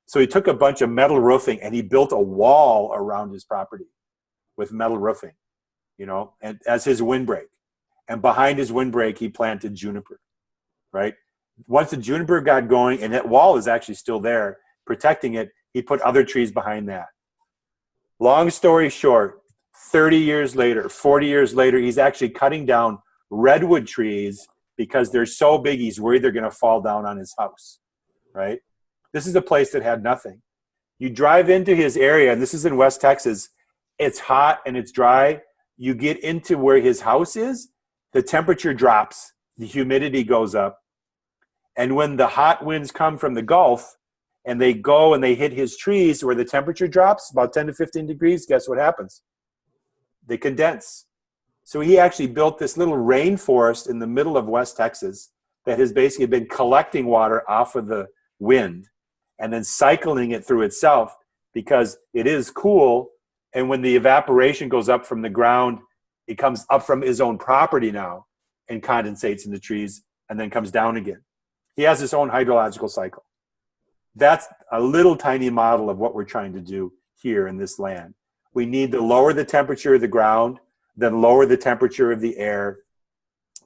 So he took a bunch of metal roofing and he built a wall around his property with metal roofing, and as his windbreak. And behind his windbreak, he planted juniper, right? Once the juniper got going, and that wall is actually still there, protecting it, he put other trees behind that. Long story short, 30 years later, 40 years later, he's actually cutting down redwood trees because they're so big, he's worried they're going to fall down on his house, right? This is a place that had nothing. You drive into his area, and this is in West Texas. It's hot and it's dry. You get into where his house is, the temperature drops, the humidity goes up. And when the hot winds come from the Gulf and they go and they hit his trees where the temperature drops about 10 to 15 degrees, guess what happens? They condense. So he actually built this little rainforest in the middle of West Texas that has basically been collecting water off of the wind and then cycling it through itself because it is cool. And when the evaporation goes up from the ground, it comes up from his own property now and condensates in the trees and then comes down again. He has his own hydrological cycle. That's a little tiny model of what we're trying to do here in this land. We need to lower the temperature of the ground, then lower the temperature of the air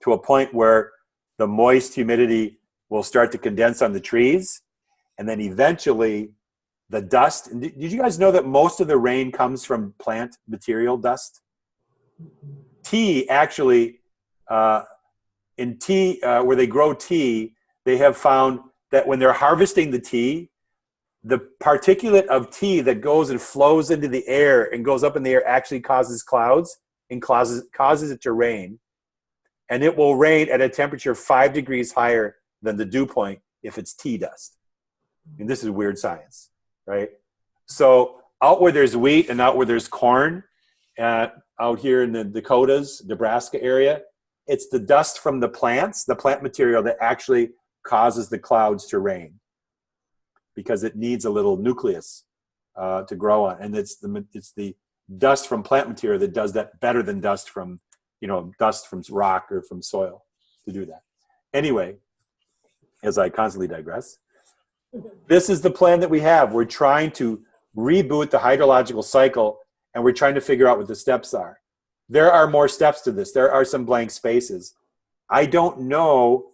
to a point where the moist humidity will start to condense on the trees. And then eventually the dust. Did you guys know that most of the rain comes from plant material dust? Tea actually, in tea, where they grow tea, they have found that when they're harvesting the tea, the particulate of tea that goes and flows into the air and goes up in the air actually causes clouds and causes it to rain. And it will rain at a temperature 5 degrees higher than the dew point if it's tea dust. And this is weird science, right? So out where there's wheat and out where there's corn, out here in the Dakotas, Nebraska area, it's the dust from the plants, the plant material that actually causes the clouds to rain because it needs a little nucleus to grow on. And it's the dust from plant material that does that better than dust from rock or from soil to do that. Anyway, as I constantly digress, this is the plan that we have. We're trying to reboot the hydrological cycle, and we're trying to figure out what the steps are. There are more steps to this. There are some blank spaces. I don't know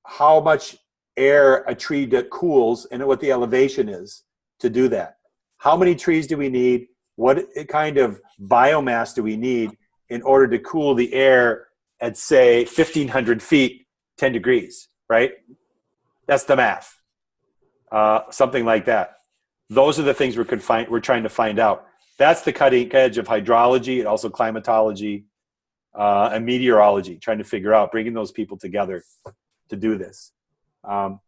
how much air a tree that cools and what the elevation is to do that. How many trees do we need? What kind of biomass do we need in order to cool the air at, say, 1,500 feet, 10 degrees, right? That's the math. Something like that. Those are the things we're trying to find out. That's the cutting edge of hydrology and also climatology and meteorology, trying to figure out, bringing those people together to do this. I'm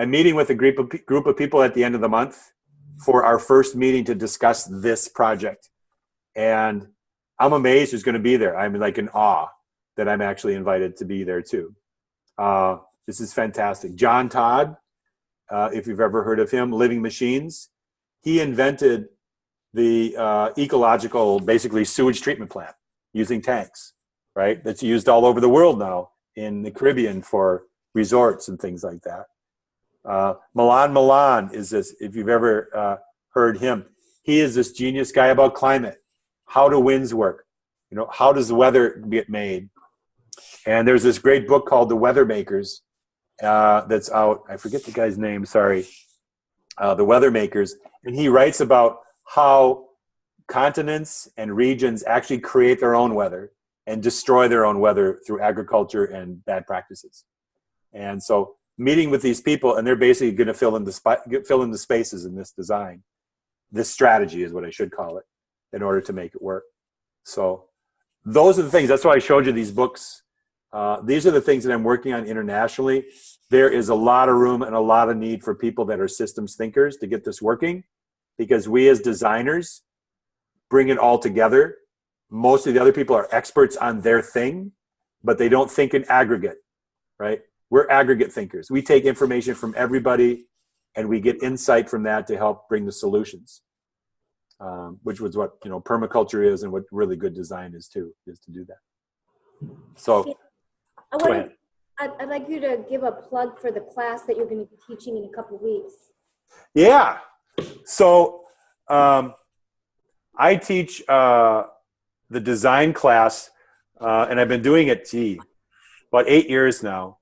meeting with a group of people at the end of the month for our first meeting to discuss this project. And I'm amazed who's going to be there. I'm like in awe that I'm actually invited to be there too. This is fantastic. John Todd, if you've ever heard of him, Living Machines, he invented the ecological, basically, sewage treatment plant using tanks. right? That's used all over the world now in the Caribbean for resorts and things like that. Milan is this, if you've ever heard him, he is this genius guy about climate. How do winds work? You know, how does the weather get made? And there's this great book called The Weather Makers that's out. I forget the guy's name, sorry. The Weather Makers. And he writes about how continents and regions actually create their own weather and destroy their own weather through agriculture and bad practices. And so meeting with these people, and they're basically going to fill in the spaces in this design. This strategy is what I should call it in order to make it work. So those are the things. That's why I showed you these books. These are the things that I'm working on internationally. There is a lot of room and a lot of need for people that are systems thinkers to get this working, because we as designers bring it all together. Most of the other people are experts on their thing, but they don't think in aggregate, right? We're aggregate thinkers. We take information from everybody and we get insight from that to help bring the solutions, which was what, you know, permaculture is and what really good design is too, is to do that. So I'd like you to give a plug for the class that you're going to be teaching in a couple of weeks. Yeah. So I teach the design class, and I've been doing it about 8 years now,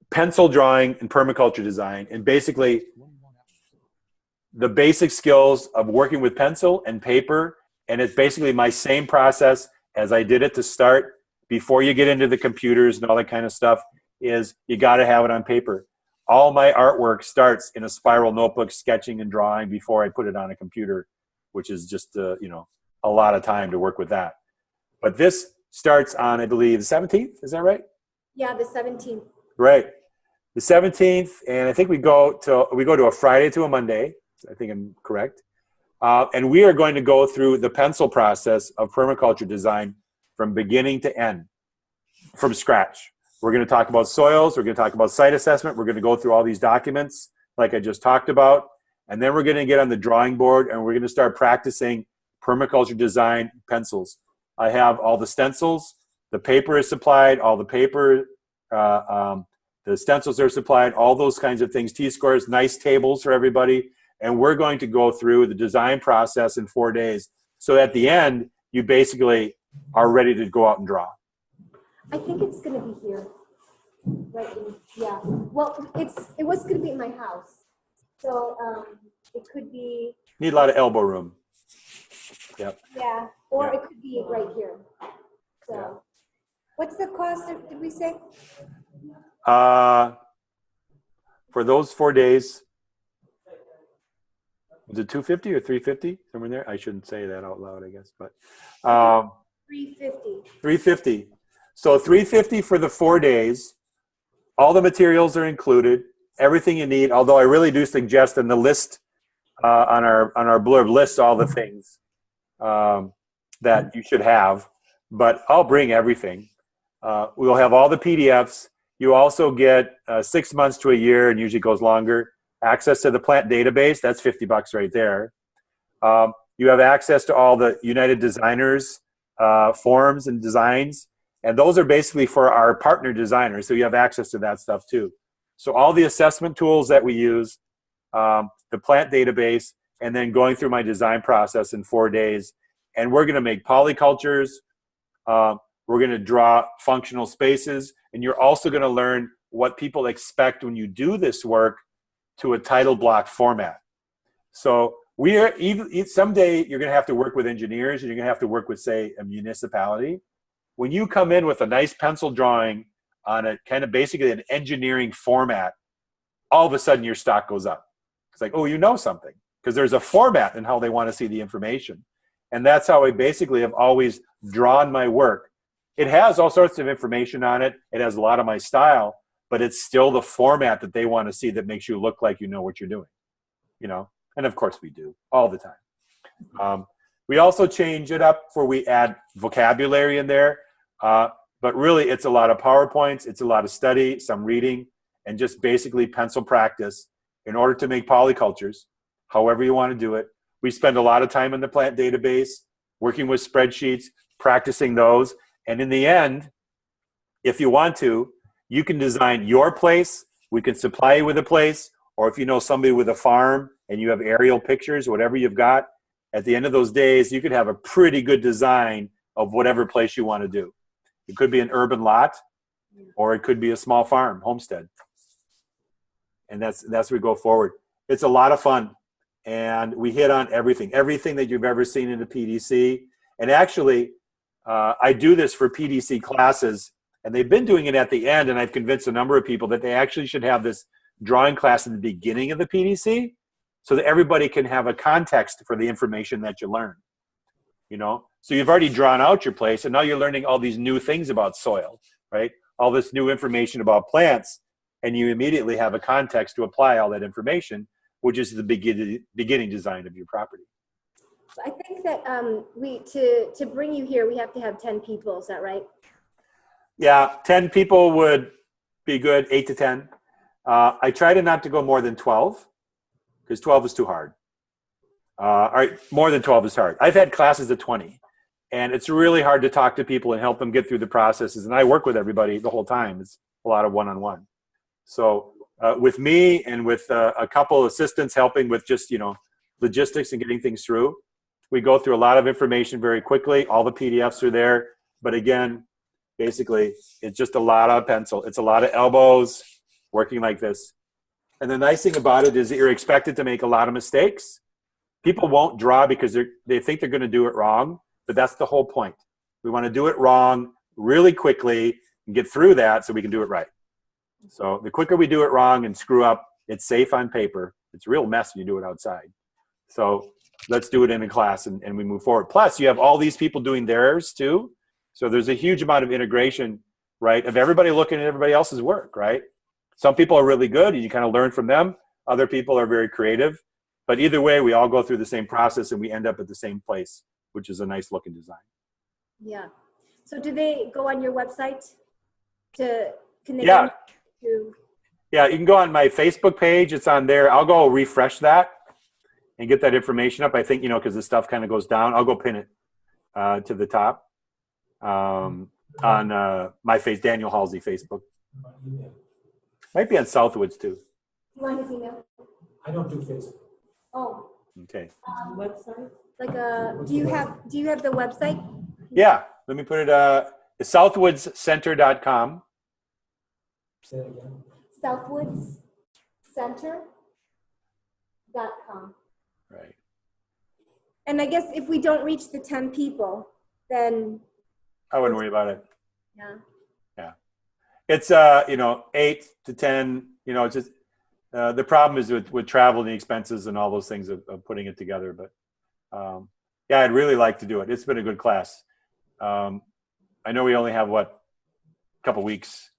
pencil drawing and permaculture design, and basically the basic skills of working with pencil and paper. And it's basically my same process as I did it to start. Before you get into the computers and all that kind of stuff, is you got to have it on paper. All my artwork starts in a spiral notebook, sketching and drawing before I put it on a computer, which is just you know, a lot of time to work with that. But this starts on, I believe, the 17th. Is that right? Yeah, the 17th. Right, the 17th, and I think we go to a Friday to a Monday. I think I'm correct. And we are going to go through the pencil process of permaculture design from beginning to end, from scratch. We're going to talk about soils. We're going to talk about site assessment. We're going to go through all these documents like I just talked about. And then we're going to get on the drawing board and we're going to start practicing permaculture design pencils. I have all the stencils. The paper is supplied. All the paper, the stencils are supplied. All those kinds of things. T-squares, nice tables for everybody. And we're going to go through the design process in 4 days. So at the end, you basically are ready to go out and draw. I think it's going to be here. Right. Yeah. Well, it was going to be in my house. So it could be. Need a lot of elbow room. Yep. Yeah. Or yeah. It could be right here. So yeah. What's the cost, did we say? For those 4 days, was it $250 or $350? Somewhere in there? I shouldn't say that out loud, I guess. But $350. $350. So $350 for the 4 days. All the materials are included. Everything you need. Although I really do suggest in the list on our blurb lists all the things that you should have. But I'll bring everything. We'll have all the PDFs. You also get 6 months to a year, and usually goes longer, access to the plant database. That's $50 right there. You have access to all the United Designers forms and designs. And those are basically for our partner designers. So you have access to that stuff too. So all the assessment tools that we use, the plant database, and then going through my design process in 4 days. And we're going to make polycultures. We're going to draw functional spaces. And you're also going to learn what people expect when you do this work to a title block format. So someday you're going to have to work with engineers, and you're going to have to work with, say, a municipality. When you come in with a nice pencil drawing on a kind of basically an engineering format, all of a sudden your stock goes up. It's like, oh, you know something, because there's a format in how they want to see the information. And that's how I basically have always drawn my work. It has all sorts of information on it. It has a lot of my style, but it's still the format that they want to see that makes you look like you know what you're doing, you know? And of course we do all the time. We also change it up for we add vocabulary in there. But really it's a lot of PowerPoints, it's a lot of study, some reading, and just basically pencil practice in order to make polycultures, however you want to do it. We spend a lot of time in the plant database, working with spreadsheets, practicing those. And in the end, if you want to, you can design your place. We can supply you with a place. Or if you know somebody with a farm and you have aerial pictures, whatever you've got, at the end of those days, you could have a pretty good design of whatever place you want to do. It could be an urban lot, or it could be a small farm, homestead. And that's where we go forward. It's a lot of fun. And we hit on everything that you've ever seen in a PDC. And actually, I do this for PDC classes, and they've been doing it at the end, and I've convinced a number of people that they actually should have this drawing class in the beginning of the PDC so that everybody can have a context for the information that you learn. You know, so you've already drawn out your place, and now you're learning all these new things about soil, right? All this new information about plants, and you immediately have a context to apply all that information, which is the beginning design of your property. I think that to bring you here, we have to have 10 people. Is that right? Yeah, 10 people would be good, 8 to 10. I try to not to go more than 12 because 12 is too hard. All right, more than 12 is hard. I've had classes of 20, and it's really hard to talk to people and help them get through the processes. And I work with everybody the whole time. It's a lot of one-on-one. So with me and with a couple assistants helping with just, you know, logistics and getting things through, we go through a lot of information very quickly. All the PDFs are there. But again, basically, it's just a lot of pencil. It's a lot of elbows working like this. And the nice thing about it is that you're expected to make a lot of mistakes. People won't draw because they think they're going to do it wrong, but that's the whole point. We want to do it wrong really quickly and get through that so we can do it right. So the quicker we do it wrong and screw up, it's safe on paper. It's a real mess when you do it outside. So let's do it in a class and we move forward. Plus, you have all these people doing theirs too. So there's a huge amount of integration, right, of everybody looking at everybody else's work, right? Some people are really good and you kind of learn from them. Other people are very creative. But either way, we all go through the same process and we end up at the same place, which is a nice looking design. Yeah. So do they go on your website to connect? Yeah. To... Yeah, you can go on my Facebook page. It's on there. I'll go refresh that and get that information up. I think, you know, because the stuff kind of goes down. I'll go pin it to the top on my Daniel Halsey Facebook. Might be on Southwoods too. You want his email? I don't do Facebook. Oh. Okay. Website? Like do you have the website? Yeah. Let me put it southwoodscenter.com. Say it again. Southwoodscenter.com. Right. And I guess if we don't reach the 10 people, then I wouldn't worry about it. yeah. Yeah. It's you know, 8 to 10, you know, it's just the problem is with travel and the expenses and all those things of putting it together. But yeah, I'd really like to do it. It's been a good class. I know we only have a couple weeks.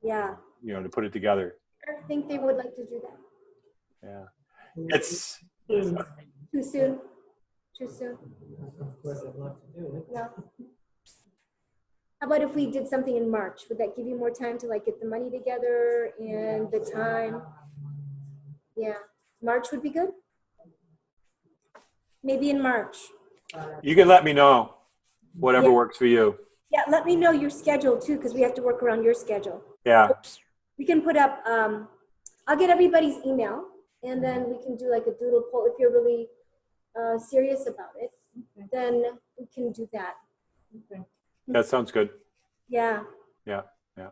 Yeah. You know, to put it together. I think they would like to do that. Yeah. It's Too soon. Too soon. Of course, I'd love to do it. No. How about if we did something in March? Would that give you more time to like get the money together and the time? Yeah. March would be good. Maybe in March. you can let me know whatever Yeah. works for you. Yeah, let me know your schedule too, because we have to work around your schedule. Yeah. We can put up, I'll get everybody's email, and then we can do like a doodle poll. If you're really serious about it, then we can do that. Okay. That sounds good. Yeah. Yeah. Yeah.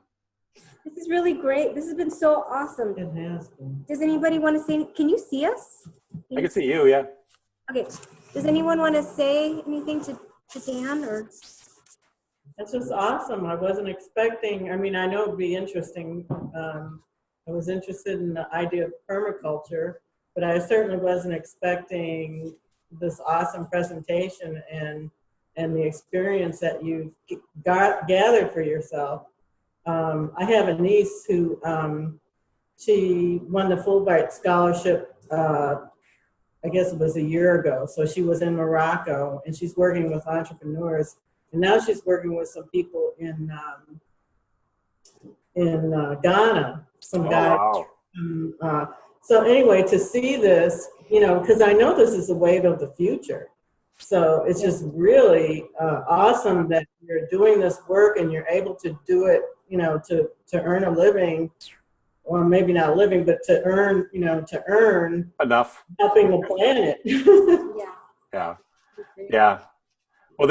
This is really great. This has been so awesome. It has been. Does anybody want to say, can you see us? I can see you, yeah. Okay. Does anyone want to say anything to Dan or? That's just awesome. I wasn't expecting, I mean, I know it'd be interesting. I was interested in the idea of permaculture, but I certainly wasn't expecting this awesome presentation and the experience that you've gathered for yourself. I have a niece who, she won the Fulbright scholarship, I guess it was a year ago. So she was in Morocco and she's working with entrepreneurs. And now she's working with some people in Ghana, some guys. Wow. So anyway, to see this, you know, because I know this is the wave of the future. So it's just really awesome that you're doing this work and you're able to do it, you know, to earn a living, or maybe not a living, but to earn, you know, to earn enough. helping the planet. Yeah. Yeah. Well,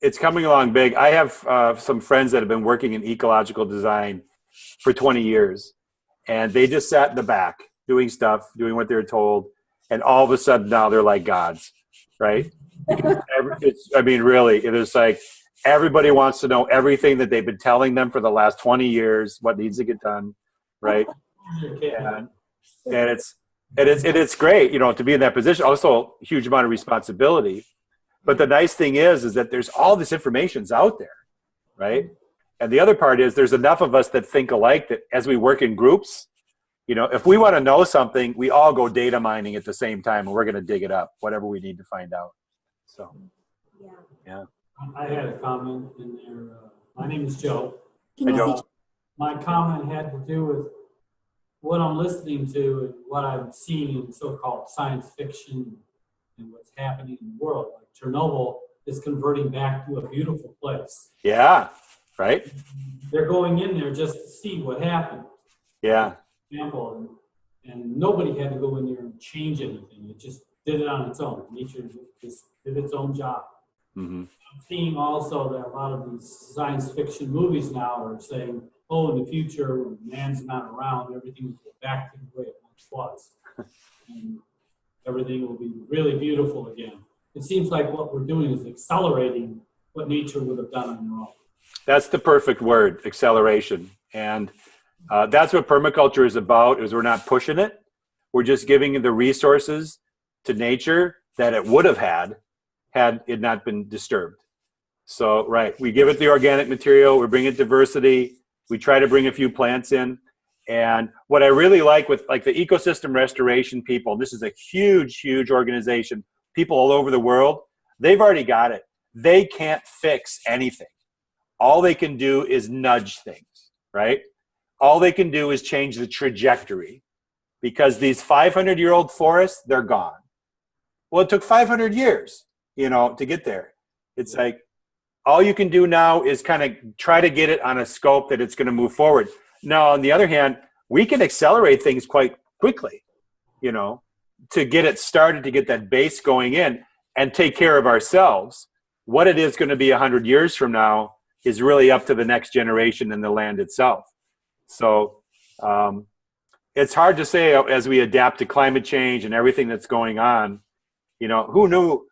it's coming along big. I have some friends that have been working in ecological design for 20 years, and they just sat in the back doing stuff, doing what they're told, and all of a sudden now they're like gods, right? I mean, really, it is like everybody wants to know everything that they've been telling them for the last 20 years, what needs to get done, right? And it's great, you know, to be in that position. Also, a huge amount of responsibility. But the nice thing is that there's all this information's out there, right? And the other part is there's enough of us that think alike that as we work in groups, you know, if we want to know something, we all go data mining at the same time, and we're going to dig it up, whatever we need to find out. So, yeah. I had a comment in there. My name is Joe. Can you see? My comment had to do with what I'm listening to and what I'm seeing in so-called science fiction and what's happening in the world. Like Chernobyl is converting back to a beautiful place. Yeah, right? They're going in there just to see what happened. Yeah. Example, and nobody had to go in there and change anything. It just did it on its own. Nature just did its own job. Mm-hmm. I'm seeing also that a lot of these science fiction movies now are saying, oh, in the future, when man's not around, everything will go back to the way it once was. And everything will be really beautiful again. It seems like what we're doing is accelerating what nature would have done on their own. That's the perfect word, acceleration. And that's what permaculture is about, is we're not pushing it. We're just giving it the resources to nature that it would have had it not been disturbed. So, right, we give it the organic material, we bring it diversity, we try to bring a few plants in. And what I really like with like the ecosystem restoration people, this is a huge, huge organization, people all over the world, they've already got it. They can't fix anything. All they can do is nudge things, right? All they can do is change the trajectory, because these 500-year-old forests, they're gone. Well, it took 500 years, you know, to get there. It's like, all you can do now is kind of try to get it on a scope that it's going to move forward. Now, on the other hand, we can accelerate things quite quickly, you know, to get it started, to get that base going in and take care of ourselves. What it is going to be 100 years from now is really up to the next generation and the land itself. So it's hard to say as we adapt to climate change and everything that's going on. You know, who knew?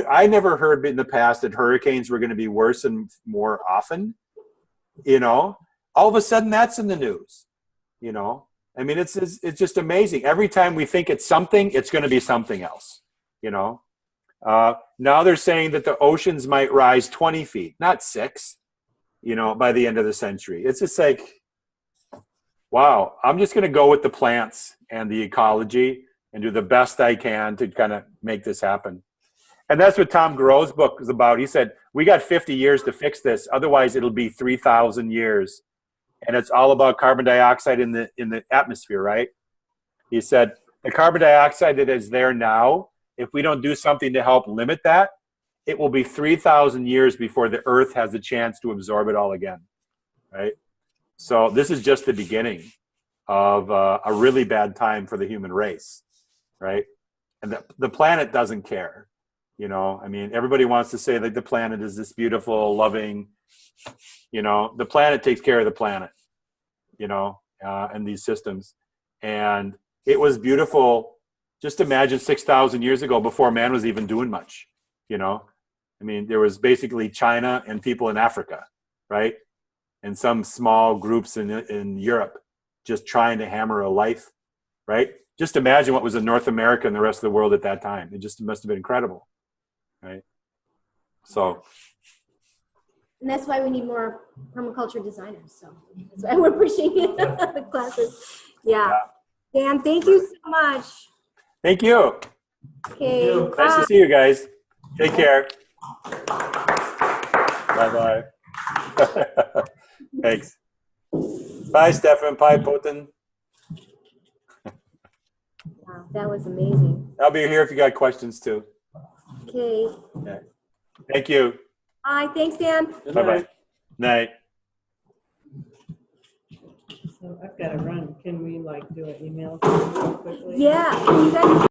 I never heard in the past that hurricanes were going to be worse and more often. You know, all of a sudden that's in the news. You know, I mean, it's just amazing. Every time we think it's something, it's going to be something else. You know, now they're saying that the oceans might rise 20 feet, not 6. You know, by the end of the century. It's just like, wow, I'm just going to go with the plants and the ecology and do the best I can to kind of make this happen. And that's what Tom Grove's book is about. He said, we got 50 years to fix this. Otherwise, it'll be 3,000 years. And it's all about carbon dioxide in the atmosphere, right? He said, the carbon dioxide that is there now, if we don't do something to help limit that, it will be 3,000 years before the Earth has a chance to absorb it all again, right? So this is just the beginning of a really bad time for the human race, right? And the planet doesn't care. You know, I mean, everybody wants to say that the planet is this beautiful, loving, you know, the planet takes care of the planet, you know, and these systems. And it was beautiful. Just imagine 6,000 years ago, before man was even doing much, you know. I mean, there was basically China and people in Africa, right? And some small groups in Europe just trying to hammer a life, right? Just imagine what was in North America and the rest of the world at that time. It just must have been incredible, right? So. And that's why we need more permaculture designers. So that's why we're pushing the classes. Yeah. Dan, thank you so much. Thank you. Okay. Nice to see you guys. Take care. Bye-bye. Thanks. Bye, Stefan. Bye, Putin. Wow, that was amazing. I'll be here if you got questions, too. Okay. Thank you. Bye. Thanks, Dan. Bye-bye. Night. So I've got to run. Can we like do an email real quickly? Yeah. Can you guys